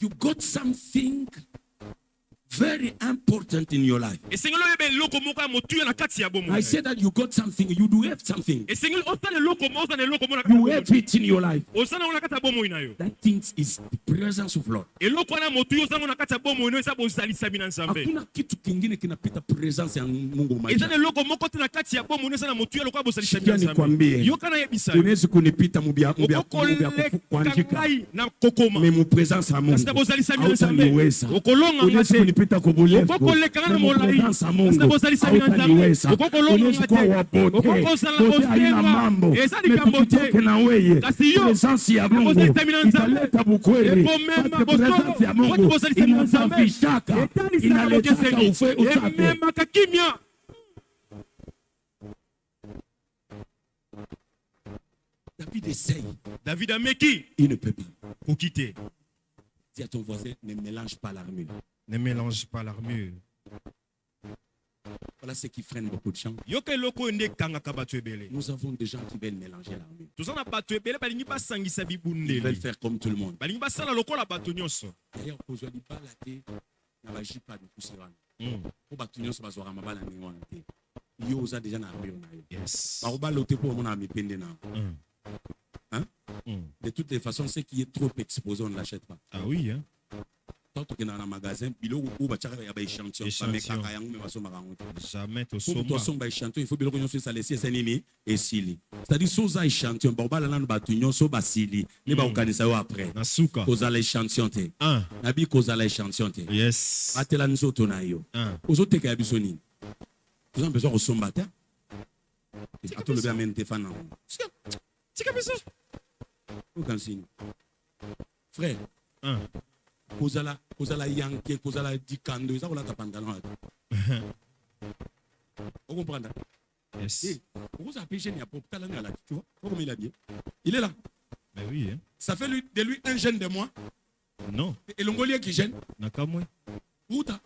You got something very important in your life. Esengeli oyeba eloko moko ya motuya na kati ya bomoi. I said that you got something. You do have something. Esengeli osala eloko moko osala eloko moko na kati You ya have bomoi. it in your life. Osala ngo na kati ya bomoi na yo. That thing is the presence of Lord. Eloko wana motuya osala ngo na kati ya bomoi na yo eza bozalisami na Nzambe. Hakuna kitu kingine kinapita presence ya Mungu Eza maisha. na eloko moko te na kati ya bomoi na eza na motuya eloko ya bozalisami na Sikia Nzambe. nikwambie. Yoka na yebisa yo. Unaweza kunipita mubya Okoleka kuandika. ngai na kokoma. Mais mu presence ya Mungu. Kasi na bozalisami na Hautaniweza. Nzambe. Okolonga Unaweza ngate. kunipita kupita kubulefu. Okokolekana na molai. Presence ya Mungu. Sasa bozalisa bino nzambe. Okokolonga Unaweza kuwa te. wapote. Okokozala Bote haina ostenga. mambo. Eza likambo te. Metukitoke na weye. Kasi yo. Presence ya Mungu Bozalisa bino nzambe. italeta bukweli. Epomema Parce que bosolo. presence ya Mungu Bozalisa bino nzambe. inasafishaka. Etani Inaletaka saka usafi. Emema kakimia. David essaye. David ameki Il ne peut pas. pour quitter. Dis à ton voisin, ne mélange pas l'armure. Ne mélange pas l'armure. Voilà ce qui freine beaucoup de gens. Yoke loko nde kangaka bato ebele. Nous avons des gens qui veulent mélanger l'armure. Tozana bato ebele balingi basangisa Ils veulent bibundeli. faire comme tout le monde. Balingi basala lokola bato nyonso. D'ailleurs, aujourd'hui, pas la tête, il n'y a pas de poussière. Mm. Pour bato nyonso bazwaka mabala ndenge wana te. Yo oza déjà na armure na yo. Yes. Bakobala te mpo omona mipende na. Mm. Hein? Mm. De toutes les façons, ce qui est trop exposé, on ne l'achète pas. Ah oui, hein? Tant que dans un magasin, biloko oyo batiaka ya baéchantillon, bamekaka yango me basomaka yango te. Jamais Pour tosomba. tosomba échantillon, il faut biloko nyonso esala esi esa nini esili. C'est-à-dire so oza échantillon, bakobala nano bato nyonso basili nde bakokanisa yo après. Na suka. Kozala échantillon te. Un. Nabi kozala échantillon te. Yes. Batela nzoto na yo. Un. Ozoteka ya biso nini? Toza besoin kosomba te. Atolobi amene te fana. Tika biso. Okansini. Frère, Un. kozala yanke, kozala dikando, eza kolata pantalon. Vous comprenez? Yes. Pourquoi ça péché n'y a pas talent à la, tu vois? Comment il a bien? Il est là. Ben oui, hein? Ça fait de lui un jeune de moi. Non. Et l'ongolien qui gêne. Nakamwe. Où t'as?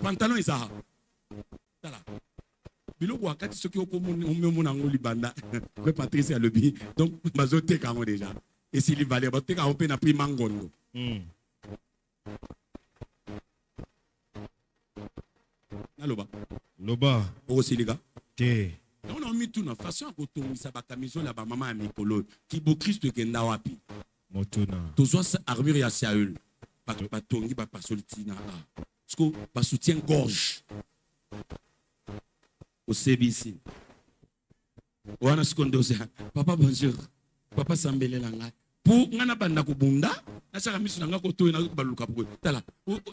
Pantalon et ça. Voilà. Biloko wakati soki okomona ngo libanda. Ko Patrice a lebi. Donc mazote kango déjà. Et s'il valait ba te ka on na prix mangondo. Mm. Naloba. Loba. Aussi les gars. Te. On a mis tout dans façon à kotongisa ba camisole la ba maman à mikolo. Ki bo Christ kenda wapi. Motuna. Tozo sa armure ya Saül. Ba tongi ba pasolitina. Parce que ba soutien gorge. Au CBC. Wana seconde papa bonjour. Papa sambele langa. Pour ngana banda kubunda, na chaka misu nanga ko to na baluka po. Tala.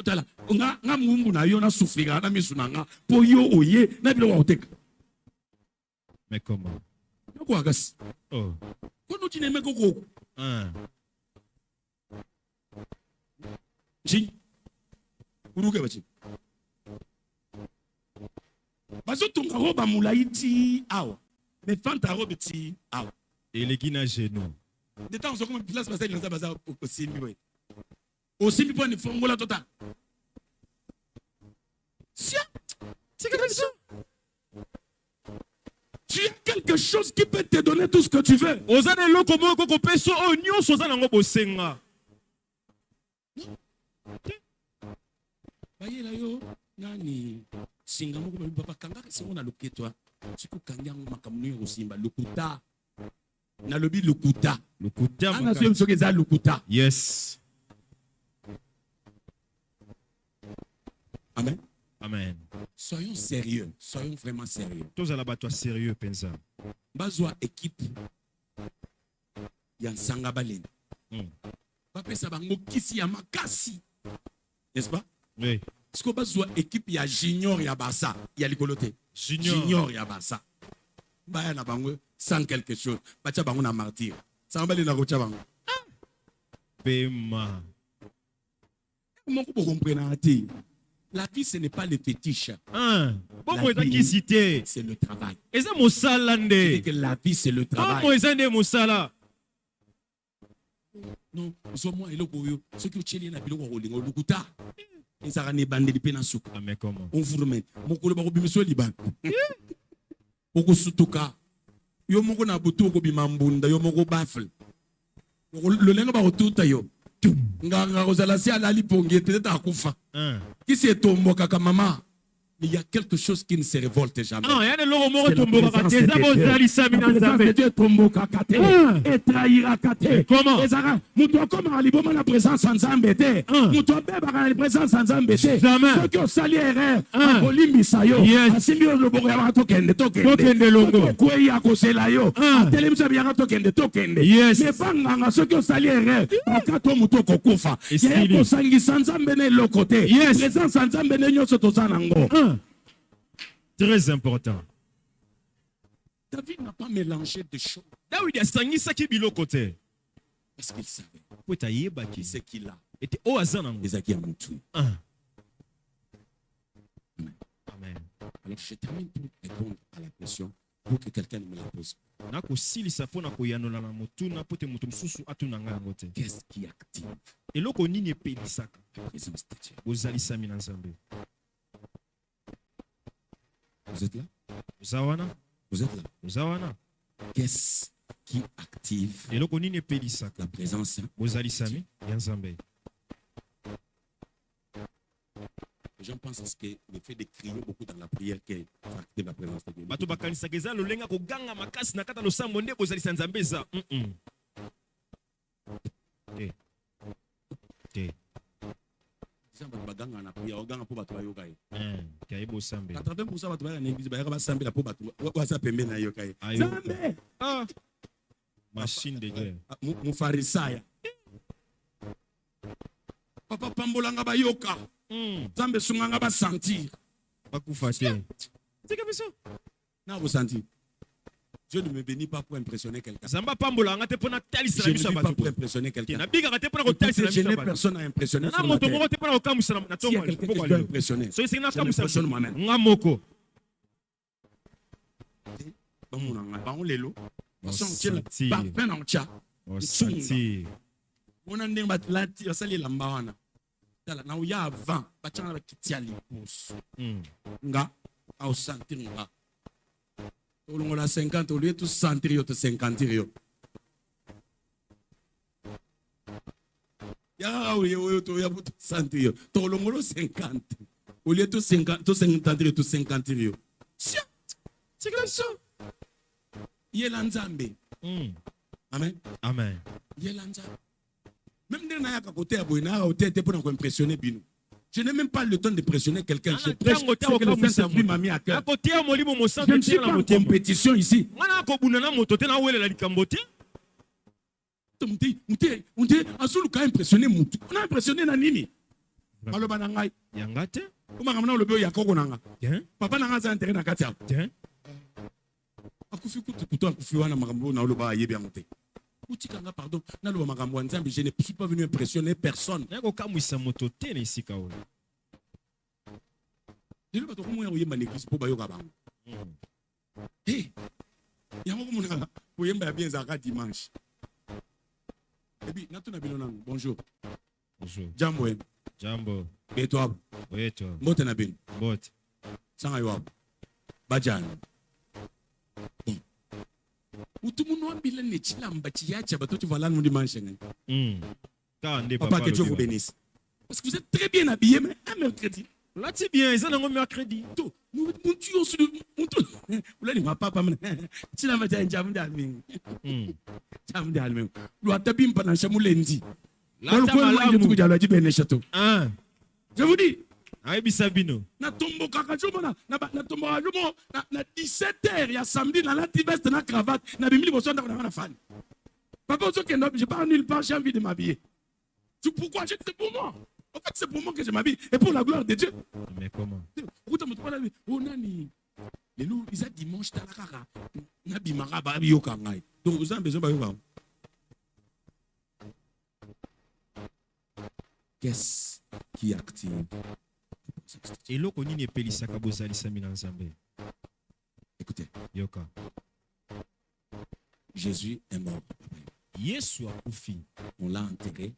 Tala. Nga mumbu na yo na souffrir na misu nanga. Po yo oye na bilo wa oteka. Mais comment? Ko agas. Oh. Ko no tine meko ko. Un. Ji. Uruke bachi. Bazo tonga roba mulaiti awa. Mais fanta robe ti awa. Et les guina genou. De temps on comme place passer dans ça au simbi boy. Au simbi point de fongola total. Si c'est quelque chose. Tu as quelque chose qui peut te donner tout ce que tu veux. Ozane loko moko ko peso o nyonso ozana ngo bosenga. Bayela yo nani singa moko baba kanga singo na loketwa. Siku kanyango makamnu yo simba lokuta. Na lobi lokuta. Lokuta. Ana so so keza lokuta. Yes. Amen. Amen. Soyons sérieux, soyons vraiment sérieux. Tous à la bateau sérieux pensa. Bazwa équipe ya nsanga baleni. Bapesa bango kisi ya makasi. N'est-ce pas? Oui. Est-ce que bazwa équipe ya junior ya basa ya likolote? Junior ya basa. Baya na bango sans quelque chose. Bacha bango na martyr. Sanga baleni na kocha bango. Pema. Comment vous comprenez ati? La vie, ce n'est pas le fétiche. Bon, moi, cité. C'est le travail. Et ça, mon salande. Que la vie, c'est le travail. Moi, ça, mon sala. Non, moi, et le boyo. Ce que tu es là, c'est le lukuta. Et ça, on est bandé de pénansou. Mais comment? On vous remet. Mon collègue, on va vous liban. Oko sutuka. Yo moko na butu ko bimambunda. Yo moko baffle. Le lenga ba otuta yo. Nga kozala si alali pongi peut-être akufa. Qui c'est tombo kaka mama? il y a quelque chose qui ne se révolte jamais. Ah, ya eloko moko C'est la tombokaka présence te eza de Dieu. bozalisami na La présence de nzambe. Dieu tombokaka te, etrahiraka te. Comment? Ezaka mutu akomaka liboma na présence ya Nzambe te. Mutu abebaka na présence ya Nzambe te. Jamais. Soki osali erreur akolimbisa yo, Yes. asimbi yo loboko yabaka tokende Tokende longo. soki okwei akosela yo atelemisa biyaka tokende tokende. Yes. Mais banganga soki osali erreur okato mutu okokufa. Esili. Yaya kosangisa Nzambe na eloko te. Yes. Présence ya Nzambe nde nyonso toza nango. Très important. David n'a pas mélangé de choses Dawidi asangisaki biloko te. parce qu'il savait Po ete ayebaki ce qu'il a. ete oyo aza nango. Ezaki ya mutu. Ah. Amen. Amen. Alors je termine pour répondre à la question pour que quelqu'un me la pose. Nakosilisa mpo na koyanola na motuna po te moto mosusu atuna ngai yango te. Qu'est-ce qui active Eloko nini epelisaka la présence de Dieu? bozalisami na Nzambe? Vous êtes là? Oza wana? Vous êtes là? Oza wana? Qu'est-ce qui active Eloko nini epelisaka la présence? bozalisami ya Nzambe? Les gens pensent à ce que le fait de crier beaucoup dans la prière qui active la présence de Dieu. Bato bakanisaka eza lolenga koganga makasi na kata losambo nde bozalisa Nzambe eza. Te. Te. Ils ont baganga na prière, oganga po bato bayoka ye. Kaye bosambe. 80% bato baya na église bayaka basambela po bato wasa pembe na yoka ye. Ayo. Nzambe! Ah. Machine de guerre. Mufarisaya. Papa pambolanga bayoka. Nzambe sunganga basentir. Bakufa te. Tika biso. Na vous sentir. Dieu ne me bénit pas pour impressionner quelqu'un. Zamba pambola ngate pona talisa Je na ne biso vis pas bato. pour impressionner quelqu'un. Na biga ngate pona ko Écoutez, talisa na je biso n'ai bato. personne à impressionner Na sur la moto terre. moko te pona ko kamusa na S'il y a tongo. quelqu'un que je dois impressionner, So isi na je kamusa m'impressionne moi-même. ngamoko. Bango lelo. Osati. Parfait na ocha. Osati. Mona ndenge bato lati basali elamba wana. Tala na oya avant batianga bakiti ya lipusu. Nga aosentir nga. Tolongola 50 au lieu de sentir yo te 50 yo. Ya oyo to ya buto sentir yo. Tolongola 50 au lieu de 50 to 50 yo to 50 yo. Tia. C'est comme ça. Yela Nzambe. Amen. Amen. Yela Nzambe. Même dans la côté à Boina, pour impressionner Bino. Je n'ai même pas le temps de pressionner quelqu'un. Je prêche ce que le Saint-Esprit m'a mis à cœur. Je ne suis pas en compétition ici. On a impressionné Nanini. Maloba na ngai. Yangate? Kuma ngamna lobe ya koko nanga. Papa nanga za intérêt na katia. Akufi kutu akufi wana makambo na loba yebi amote. Utikanga pardon, na loba makambo nzambe, je ne suis pas venu impressionner personne. Yako kamwisa moto te na isika oyo. Lelo bato komo ya oyemba l'église po bayoka bango. Eh. Yango komona oyemba ya bien zaka dimanche. Ebi natuna bino nango. Bonjour. Bonjour. Jambo. Jambo. Beto abo. Beto. Mbote na bino. Mbote. Sanga yo abo. Bajani. Bon. Utumuno ambile ne chilamba chiacha bato tu voilà nous dimanche ngani. Papa que Dieu vous bénisse. Parce que vous êtes très bien habillés mais un mercredi. Là tu bien, ils ont un mercredi. Tout. Nous tuons sur nous. Vous l'avez ma papa mais chilamba cha njamu dalming. Njamu dalming. Lu atabim pana shamulendi. Là je vous dis. Aïbi Sabino. Na tombo kaka jomona na tombo jomo na 17h ya samedi na la veste na cravate na bimili boso ndako na fan. Papa ozo kendo je pars nulle part, j'ai envie de m'habiller. Tu pourquoi c'est pour moi? En fait c'est pour moi que je m'habille et pour la gloire de Dieu. Mais comment? Oh nani. Les loups ils a dimanche ta la kaka na bimara ba yoka ngai. Donc vous avez besoin ba yoka. Qu'est-ce qui active? Eloko nini epelisaka bozalisami na Nzambe? Écoutez. Yoka. Jésus est mort. Yesu akufi. On l'a enterré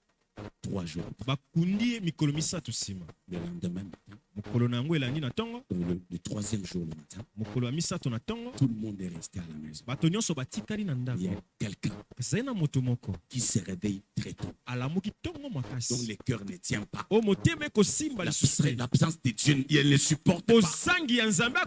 3 jours. Bakundi mikolo misatu sima. Le lendemain matin. Mokolo na yango elandi na tongo. Le 3e jour le matin. Mokolo ya misato na tongo. Tout le monde est resté à la maison. Bato nyonso batikali na ndako. Il y a quelqu'un Zena moto moko qui se réveille très tôt. Alamuki tongo mbongo makasi. dont le cœur ne tient pas. O motema kosimba lisusu te. La présence de Dieu, elle ne supporte pas. Ozangi ya Nzambe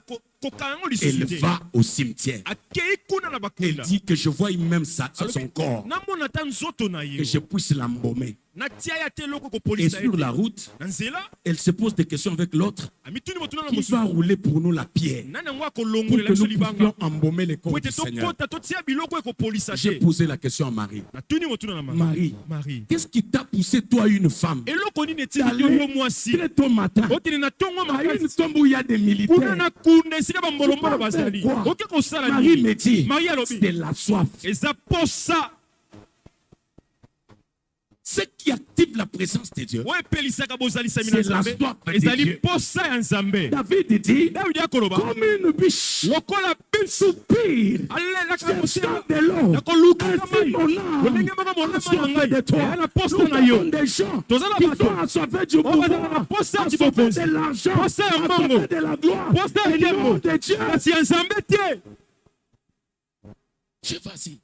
kokango lisusu Elle te. va au cimetière. Akei kuna na Elle bakunda. dit que je vois même son corps, Namona ta nzoto na que ye. je puisse l'embaumer. Natia ya te loko Et kopolisa sur ye. la route, Na nzela elle se pose des questions avec l'autre. amituni motuna na Qui va mosusu. rouler pour nous la pierre Nana ngwa pour kolongolela que biso nous libanga. puissions embaumer le corps Po du ete Seigneur? tokota totia biloko ekopolisa J'ai te. posé la question à Marie. Natuni motuna na Marie. Marie, Marie. qu'est-ce qui t'a poussé, toi, une femme, Eloko nini etiki yo d'aller mwasi. très tôt matin Okende na tongo à une makasi. tombe où il y a des Kuna militaires? na kunda esika Tu bambolombolo vas bazali. faire quoi? Oke kosala Marie nini? me dit, Marie alobi. c'est la soif. Eza posa. Ce qui active la présence de Dieu. Oyo epelisaka bozalisami C'est na la Nzambe. soif de Ezali Dieu. posa ya Nzambe. David dit, David akoloba. comme une biche, Lokola biso. soupire, Alelaka cherchant motema. de l'eau. Nakoluka Ainsi mon âme Lolenge moko a molema soif na de ngai. toi. Eya na posa Nous na yo. avons des gens Tozala qui bato. sont assoiffés du bazala pouvoir, na posa ya assoiffés kibokonzi. de l'argent, Posa ya mbongo. assoiffés de la gloire. Posa ya Et le nom nkembo. de Dieu. Kasi ya Nzambe te. Je vas-y.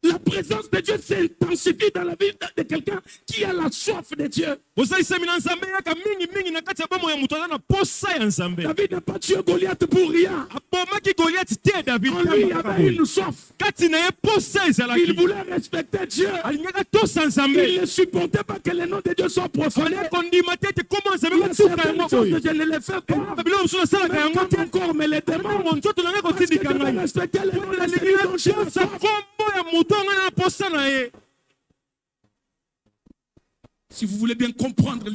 La présence de Dieu s'intensifie dans la vie de quelqu'un qui a la soif de Dieu. bozalisami na Nzambe yaka mingi na kati ya bomo ya moto aza na posa ya Nzambe. David n'a pas tué Goliath pour rien. Abomaki Goliath te David. En lui, il y avait une soif. Kati na ye posa ezalaki. Il voulait respecter Dieu. Alingaka tosa Nzambe. Il ne supportait pas que le nom de Dieu soit profané. Fallait kondima te ete koma Nzambe Il y a kotuka certaines yango choses boye. que je ne les fais pas. Babilo mosusu nasalaka Même yango quand te. mon corps me les demande. Mon nzoto nanga Parce que je kotindika veux ngai. respecter le nom de Nalingi Seigneur dont j'ai la natosa soif. kombo ya moto anga na posa na ye. Si vous voulez bien comprendre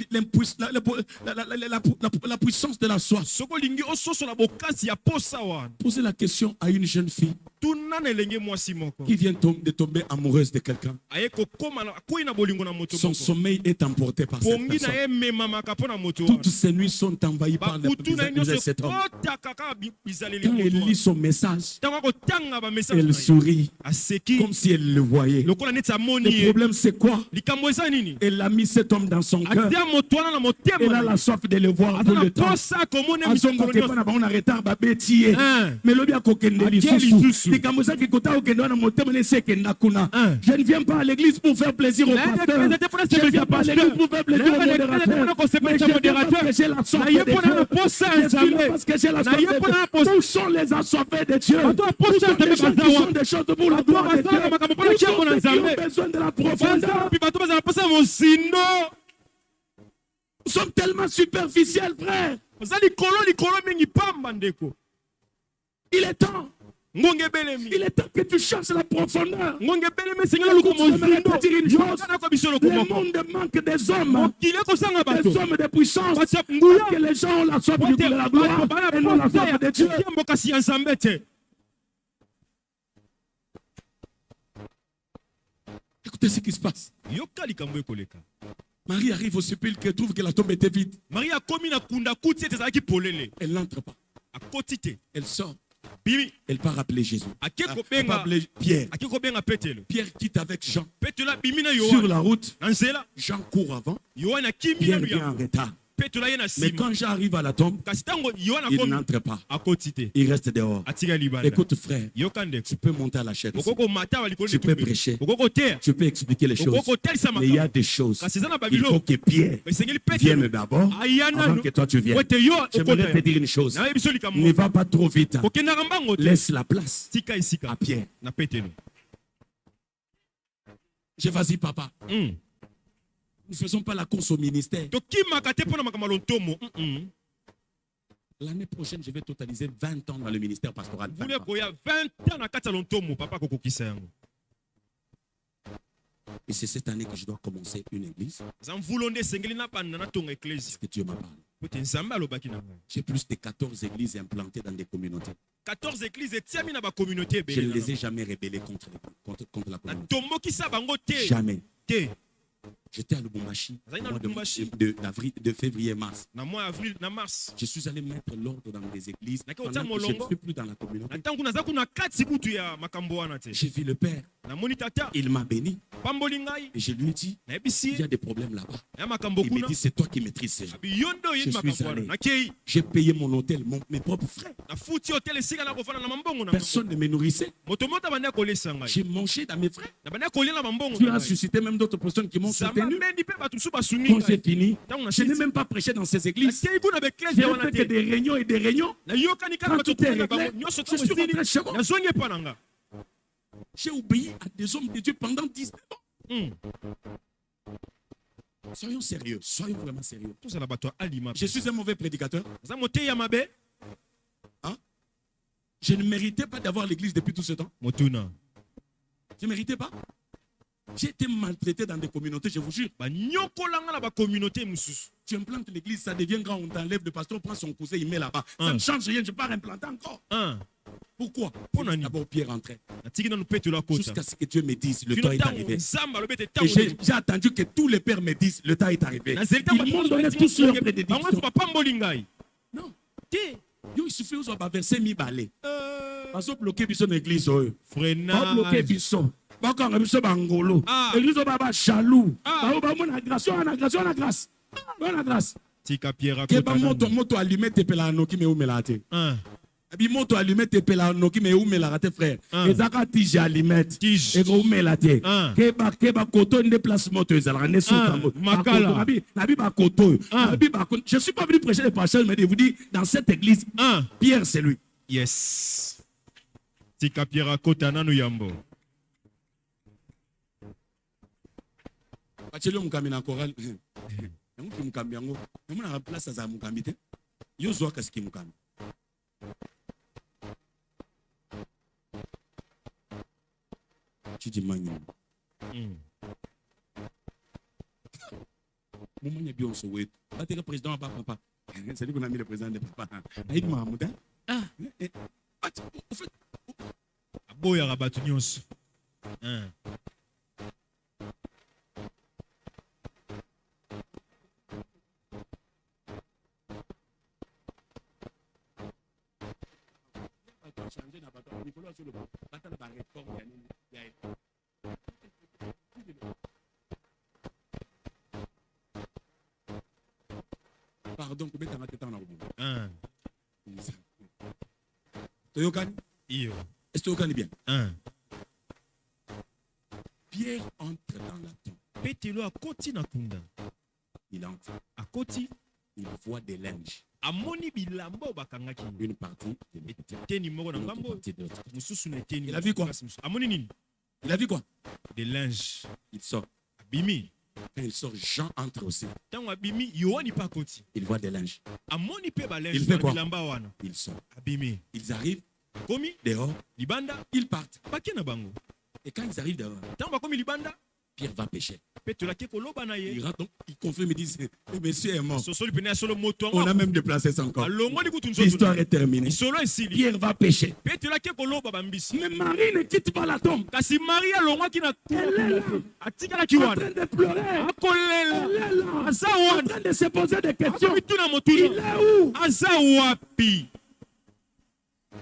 la puissance de la soif, Soko lingi ososola bokasi ya posa wana. posez la question à une jeune fille Tuna na elenge mwasi moko. qui vient de tomber amoureuse de quelqu'un. Aye kokoma na akoyi na bolingo na moto Son moko. sommeil est emporté par cette Pongi na personne. ye memamaka mpo na moto wana. Toutes ces nuits sont envahies par Bakutu na ye nyonso cet homme. ekotaka kaka bizaleli Quand elle moto lit son message, ntango akotanga bamessage elle na ye sourit aseki comme si elle le voyait. lokola neti amoni Le ye. problème, c'est quoi? Likambo eza nini? Elle a mis cet homme dans son cœur. atia moto wana na Elle motema a na la ye. soif de le voir aza tout na le temps. posa akomona ye azonga mikolo ke nyonso. bana bango na retard babeti ye Hein. mais lobi akokende Adie lisusu lisusu. likambo eza kekota kokende wana motema nesi ekenda kuna. Hein. Je ne viens pas à l'église pour faire plaisir au Naye pasteur. l'église était pour Je ne viens pas à l'église pour faire plaisir au Naye l'église était modérateur. pour se Mais plaisir je au viens parce modérateur. que j'ai la soif Naye de mpona na Dieu. posa ya Je suis là Nzambe. parce que j'ai la soif Naye de mpona na Dieu. posa. Où sont les assoiffés de Dieu? Bato ya posa Où sont ya les gens Nzambe qui baza font des choses pour la Bato gloire de basala makambo mpona Dieu? Où nkombo na sont ceux qui Nzambe. ont besoin de la Baza profondeur? wapi bato bazala posa ya mosindo. Nous sommes tellement superficiels, frère. oza likolo mingi pamba ndeko. Il est temps. ngonge ebelemi. Il est temps que tu cherches la profondeur. ngonge ebelemi esengeli oluka J'aimerais te dire une chose. mosindo biso Le lokomoko. monde manque des hommes, mokili ekosanga bato. des hommes de puissance. Bato ya nguya. Que les gens ont la soif de la gloire et non la soif de Dieu. yembo kasi ya Nzambe te. Écoutez ce qui se passe. yoka likambo ekoleka. Marie arrive au sépulcre et trouve que la tombe était vide. Maria akomi na kunda kuti ete ezalaki polele. Elle n'entre pas. akoti te. Elle sort. bimi Elle part appeler Jésus. ake Elle part kobenga appeler Pierre. ake kobenga petelo. Pierre quitte avec Jean. petelo abimi na Sur yohana la route, na nzela. Jean court avant. yohana akimi na Pierre vient en luyango. retard. petelo aye na Mais nsima. quand Jean arrive à la tombe, kasi ntango yohana il akomi n'entre pas. akoti te. Il reste dehors. atika libanda. Écoute frère, yoka ndeko. tu peux monter à la chaise. ici. okoko mata wa likolo Tu peux prêcher. okoko teya. Tu peux expliquer les choses. okoko telisa Mais il y a makambo. des choses. kasi eza na Il babilo. faut que Pierre esengeli vienne petelo d'abord aya avant nano. que toi tu viennes. wete yo J'aimerais te okota. dire une chose. naye biso likambo. Ne va pas trop vite. okendaka mbango te. Laisse la place tika esika à Pierre. na petelo. Je vas-y, papa. Mm. Nous ne faisons pas la course au ministère. tokimaka te mpona makambo ya lontomo. L'année prochaine, je vais totaliser 20 ans dans le ministère pastoral. 20 vule ans. koya 20 ans na kati ya lontomo papa akokokisa yango. Et c'est cette année que je dois commencer une église. eza mvulo nde esengeli napanda na tonga Parce eklesi que Dieu m'a parlé. po ete nzambe alobaki na ngai. J'ai plus de 14 églises implantées dans des communautés. 14 églises etiami na bakommunauté Je ne ebele. les ai jamais rebellées contre la communauté. natomokisa bango te. Jamais. te J'étais à Lubumbashi Zaina au mois Lubumbashi. de février-mars. na mois avril na mars. Je suis allé mettre l'ordre dans des églises. Nake Pendant otia que je ne molongo. suis plus dans la communauté. na ntango naza kuna kati kutu ya makambo wana te. J'ai vu le Père. namoni tata Il m'a béni. pamboli ngai Et je lui ai dit, nayebisi il y a des problèmes là-bas. ya makambo Il me kuna dit, c'est toi qui maîtrises ces gens. abi yo nde oyebi Je suis makambo wana allé. nakei J'ai payé mon hôtel, mes propres frais. nafuti hotel esika na kofana na mambongo na Personne ne me nourrissait. moto moto abandi akolesa ngai J'ai mangé dans mes frais. nabandi akolia na mambongo Tu na as ngai. suscité même d'autres personnes qui m'ont Zamba soutenu. bendi mpe bato mosusu basungi Quand j'ai ngai fini, ntango je n'ai nasisi même pas prêché dans ces églises. nakei kuna beklese J'ai wana fait que te des réunions et des réunions. nayokani kaka Quand bato tout est kuna réglé, bango nyonso je suis rentré chez moi. nazongi epa na nga. J'ai obéi à des hommes de Dieu pendant 19 ans. Hmm. Soyons sérieux. Soyons vraiment sérieux. tozala bato ya alima Je suis un mauvais prédicateur. aza moteyi ya mabe Je ne méritais pas d'avoir l'église depuis tout ce temps. motuna Je ne méritais pas. J'ai été maltraité dans des communautés, je vous jure. banyokolanga na bacommunauté mosusu Tu implantes l'église, ça devient grand, on t'enlève, le pasteur prend son cousin, il met là-bas. Ça ne change rien, je pars implanter encore. Pourquoi? D'abord Pierre rentrait. natiki nanu petelo akota Jusqu'à ce que Dieu me dise, le kino temps est ntango arrivé. nzambe alobi ete Et ntango j'ai attendu que tous les pères me disent, le temps est arrivé. nazeli ntango Ils m'ont donné tous leurs bango prédictions. nyonso bapamboli ngai Non. te Yo, il suffit aux verset mi balé. Parce que bloquer biso l'église, bloquer freinage biso. Bakanga biso bangolo. Ah. Église ba jaloux. Ah. Ba mona grâce, on a grâce, on a grâce. On a grâce. tika pierre Que ba akota moto allumé te pela no ki me umelate. Abi moto allumé te pela no ki me umelate frère. Ezaka tige allumette. Tige. Et go umelate. Ah. Que ba koto ne place moto ezala ne Ah. Makala. Nabi ba koto. Nabi ba koto. Je suis pas venu prêcher les pasteurs mais de vous dire dans cette église Pierre c'est lui. yes tika pierre akota nanu yambo Bachelio mukambi na choral. Yango ki mukambi yango. Yango na place za mukambi te. Yo zo kasi ki mukambi. Tu dis mangi. Moment y a bien so wait. Ba te président ba papa. C'est lui qu'on a mis le président de papa. Aïd Mahmoud. Ah. Au fait, aboyaka bato nyonso changer na bato. Il faut sur le bata ba réforme ya pardon, combien de temps on a oublié? Toyokani? iyo Est-ce que Toyokani bien? 1 Pierre entre dans la tombe. petelo akoti na kunda Il entre. akoti Il voit des linges. amoni bilamba oyo bakangaki Une partie de l'autre. eteni moko na Une autre ngambo partie de l'autre. mosusu na eteni Il a vu quoi? amoni nini Il a vu quoi? des linges Il sort. abimi Quand il sort, Jean entre aussi. ntango abimi yohani mpe akoti Il voit des linges. amoni mpe Il fait quoi? bilamba wana Il sort. abimi Ils arrivent komi dehors. libanda Ils partent. bake na bango Et quand ils arrivent dehors, ntango bakomi libanda Pierre va pêcher. petelo ake koloba na Il ye rentre, il confirme, il dit, le monsieur est mort. sosoli pene ya solo moto On a yango même déplacé son corps. alongoli kutu nzoto L'histoire est terminée. solo esili Pierre va pêcher. petelo ake koloba bambisi Mais Marie ne quitte pas la tombe. kasi marie alongwaki na Elle est là, atikalaki en wana train de pleurer. akolela Elle est là, aza en wana train de se poser des questions. akomi tuna Il motuna est où? aza wapi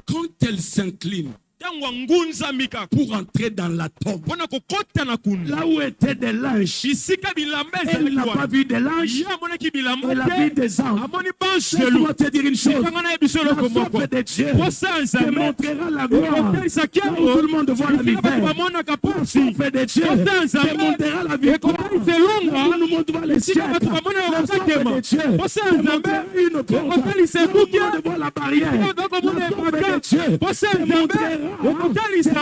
Quand elle s'incline ntango angunzami kaka pour entrer dans la tombe, mpona kokɔta na kunda là où étaient des linges, bisika bilamba elle ezali n'a pas wana vu des linges, ye amonaki bilamba elle a vu te des anges. amoni banshelu Laisse-moi te dire une chose. likanga na ye biso La eloko moko soif de Dieu posa te nzambe montrera la gloire. ekotelisa Là où kembo tout le monde voit la esika bato misère. bamonaka La pasi soif de Dieu posa te nzambe montrera la victoire. ekotelisa Là où elonga tout le monde voit les esika siècles. bato bamonaka La soif kokatema de Dieu posa te nzambe montrera une porte. ekotelisa Là où tout le ekuke monde voit la barrière. esika La bato bakomona soif de epaka Dieu posa te nzambe montrera ekotalisa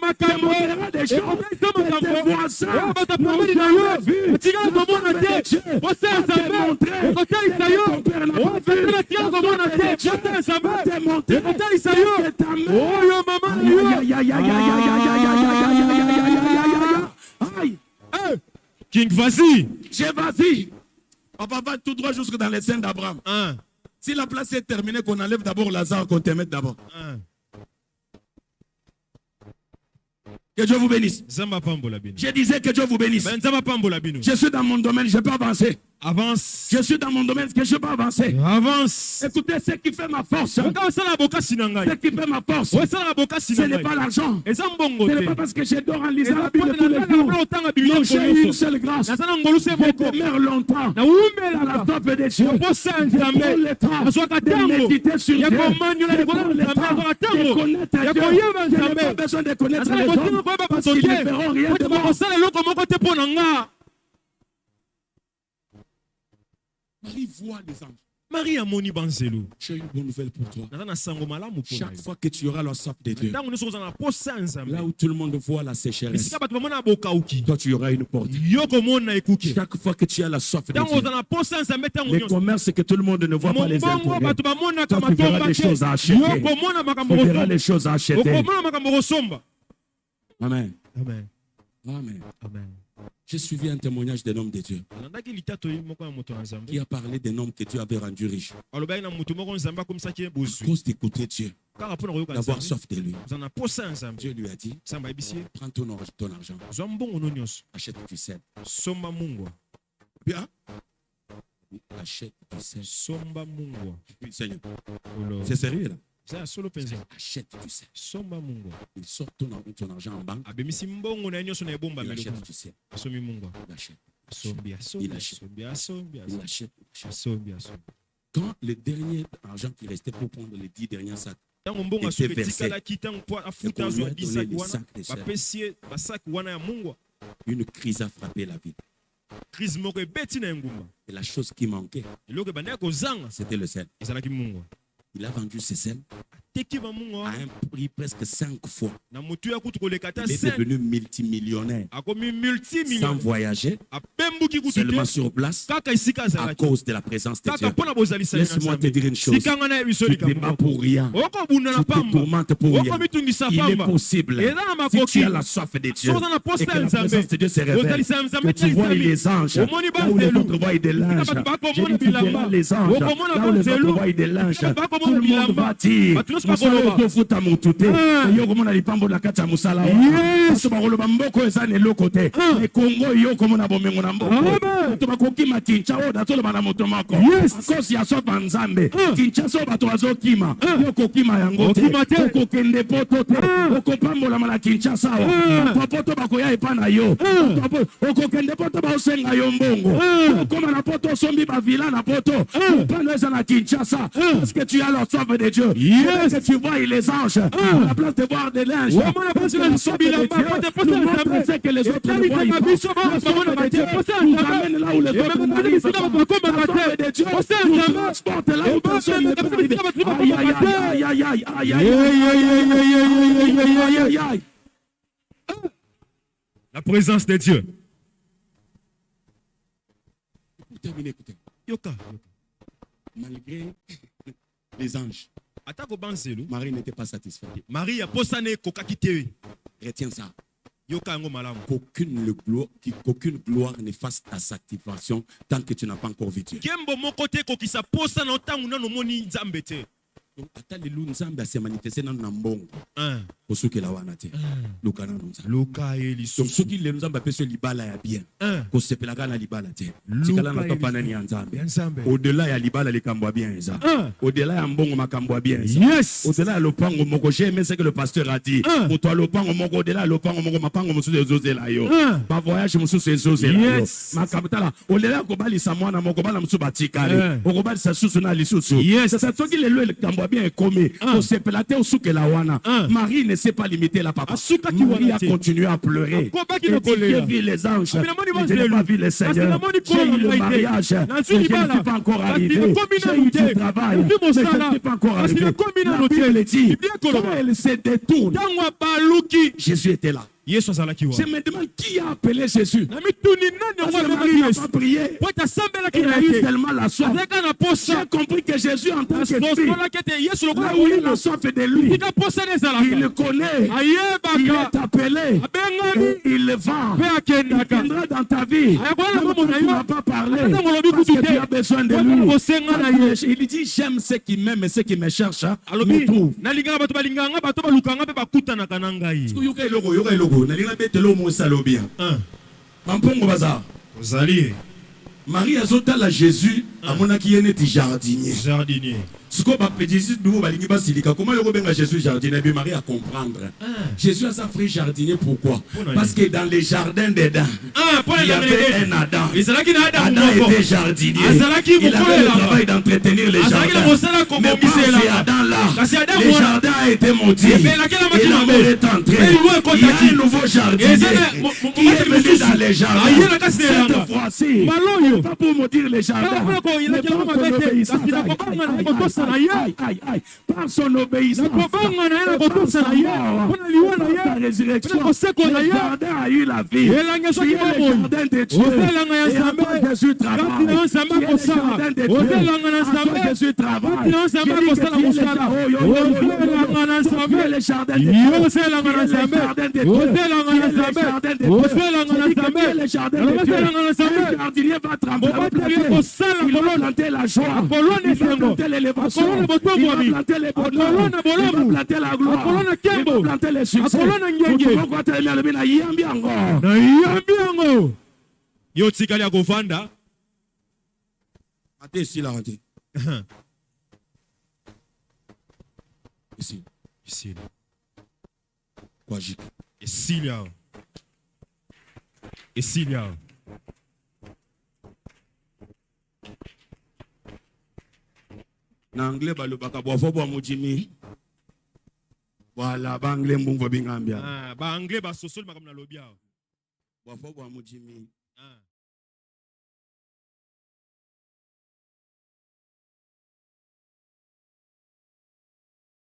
makambo montrera des choses ekotalisa que tes makambo voisins oyo bato n'ont pembeni na jamais yo vu. etikala komona te posa nzambe ekotalisa yo oyo fetela tika komona te posa nzambe ekotalisa yo oyo mama na yo king vas-y Je vas-y. Papa va tout droit jusque dans les seins d'Abraham. Si la place est terminée, qu'on enlève d'abord Lazare, qu'on te mette d'abord. Que Dieu vous bénisse. nzambe apambola bino Je disais que Dieu vous bénisse. nzambe apambola bino Je suis dans mon domaine, je peux avancer. Avance. Je suis dans mon domaine, est-ce que je peux avancer? Avance. Écoutez, ce qui fait ma force, ce Ce qui fait ma force, ce n'est pas l'argent. Ce n'est pas parce que je dors en lisant la Bible tous les jours. Non, j'ai une seule grâce. Je demeure longtemps dans la soif des cieux. Je prends le temps de méditer sur Dieu. Je prends le temps de connaître Dieu. Je n'ai pas besoin de connaître les hommes parce qu'ils ne feront rien de moi. Marie voit les anges. Marie a moni banzelu. J'ai une bonne nouvelle pour toi. Chaque Chaque fois que tu auras la soif de Dieu, là où tout le monde voit la sécheresse, toi tu auras une porte. Chaque fois que tu as la soif de Dieu, les commerces que tout le monde ne voit pas les intérêts, toi tu verras les choses à acheter. Tu verras les choses à acheter. Amen. Amen. Amen. Amen. J'ai suivi un témoignage d'un homme de Dieu qui a parlé d'un homme que Dieu avait rendu riche. À cause d'écouter Dieu, d'avoir soif de lui. Dieu lui a dit, prends ton argent, achète du sel. Bien. Achète du sel. Oui, Seigneur. C'est sérieux là? Achète du sel. Il sort ton argent en banque. Il achète du sel. Il achète. Quand le dernier argent qui restait pour prendre les 10 derniers sacs était versé, une crise a frappé la ville. Et la chose qui manquait, c'était le sel. Il a vendu ses sels à un prix presque 5 fois. Il est devenu multimillionnaire sans voyager, seulement sur place à cause de la présence de Dieu. Laisse-moi te dire une chose. Tu ne te bats pour rien. Tu te tourmentes pour rien. Il est possible, si tu as la soif de Dieu et que la présence de Dieu se révèle, que tu vois les anges, là où les autres voient des linges. J'ai dit tu verras les anges, là où les autres voient des linges. Tout le monde va dire futa mutute yo komona lipambo na kati ya musala to bakoloba mboko eza ne lokote e Kongo yo komona bomengo na mboko to bakokima kincha oda to loba na moto mako kosi ya sopa nzambe kincha so bato azokima yo kokima yango te kokende poto te okopambola mala kincha sawa poto bakoya epana yo okokende poto baosenga yo mbongo okoma na poto sombi ba villa na poto pano eza na Kinshasa parce que tu as la soif de Dieu. Que tu vois les anges à la place de voir des linges. Nous montre que les autres ne voient pas. La soif de Dieu nous amène là où les autres n'arrivent pas. La soif de Dieu nous transporte là où personne ne peut arriver. Aïe, aïe, aïe, aïe, aïe, aïe, aïe, aïe. La présence de Dieu. Écoutez. Malgré les anges, Marie n'était pas satisfaite. Marie a posé kokakite. Retiens ça. Qu'aucune gloire ne fasse ta satisfaction tant que tu n'as pas encore vu Dieu. Donc, Atalelu Nzambe s'est manifesté dans Nambongo. Pour ceux qui l'ont été. Luka donc, ceux qui l'ont appelé ce libala ya bien. Ko sepelaka na libala te. Tikala na papa nani Nzambe. Au-delà ya libala les kambo bien ça. Au-delà ya mbongo makambo bien ça. Yes. Au-delà ya lopango moko, j'ai aimé ce que le pasteur a dit. Pour toi lopango moko, au-delà ya lopango moko mapango musu ezose la yo. Ba voyage musu ezose la yo. Makabutala. Au-delà ko bali samwana moko bala musu batikale. Ko bali sa susu na lisusu. C'est ça ceux qui le kambo bien commis pour se plater au souk la wana. Marie ne s'est pas limitée là papa. Marie a continué à pleurer. J'ai vu les anges, je n'ai pas vu les seigneurs. J'ai eu le mariage, mais je ne suis pas encore arrivé. J'ai eu du travail, mais je ne suis pas encore arrivé. La Bible dit, quand elle se détourne, Jésus était là. Je me demande qui a appelé Jésus. Parce que Marie n'a pas prié. Il a eu tellement la soif. J'ai compris que Jésus en tant qu'esprit, là où il a soif de lui, il le connaît, il est appelé, et il le vend. Il viendra dans ta vie. Tu ne vas pas parler parce que tu as besoin de lui. Il dit j'aime ceux qui m'aiment et ceux qui me cherchent me trouvent. Nalinga betelo mo salo bien. Mampongo baza. Ozali. Marie azotala Jésus amonaki yene ti jardinier. Jardinier. Ce qu'on va pédir Jésus nouveau balingi basilika. Comment le robenga Jésus jardinier? Bien Marie à comprendre. Jésus a sa frère jardinier pourquoi? Parce que dans les jardins d'Éden, il y avait un Adam. Adam était jardinier. Il avait le travail d'entretenir les jardins. Mais par ces Adam-là, les jardins étaient maudits. Et la mort est entrée. Il y a un nouveau jardinier qui est venu dans les jardins. Cette fois-ci, pas pour maudire les jardins, mais par son obéissance. Par son obéissance, par sa résurrection, le jardin a eu la vie. Qui est le jardin de Dieu. Et après Jésus travaille. Qui est le jardin de Dieu. Après Jésus travaille. Qui est le jardin de Dieu. Qui est le jardin de Dieu. Qui est le jardin de Dieu. Le jardinier va trembler. Il va planter la joie. Il va planter l'élévation. Il va planter les bonheurs. Il va planter la gloire. Il va planter les succès. Pourquoi tu es le yambi encore? Yo tikali ya govanda. Attends ici là, attends. Ici. Ici. Quoi, Jic? Ici là. Ici là. Na anglais balobaka boafo bo mujimi. Voilà, ba anglais mbongo bingambia. Ba anglais ba sosol makam na lobia. Boafo bo mujimi.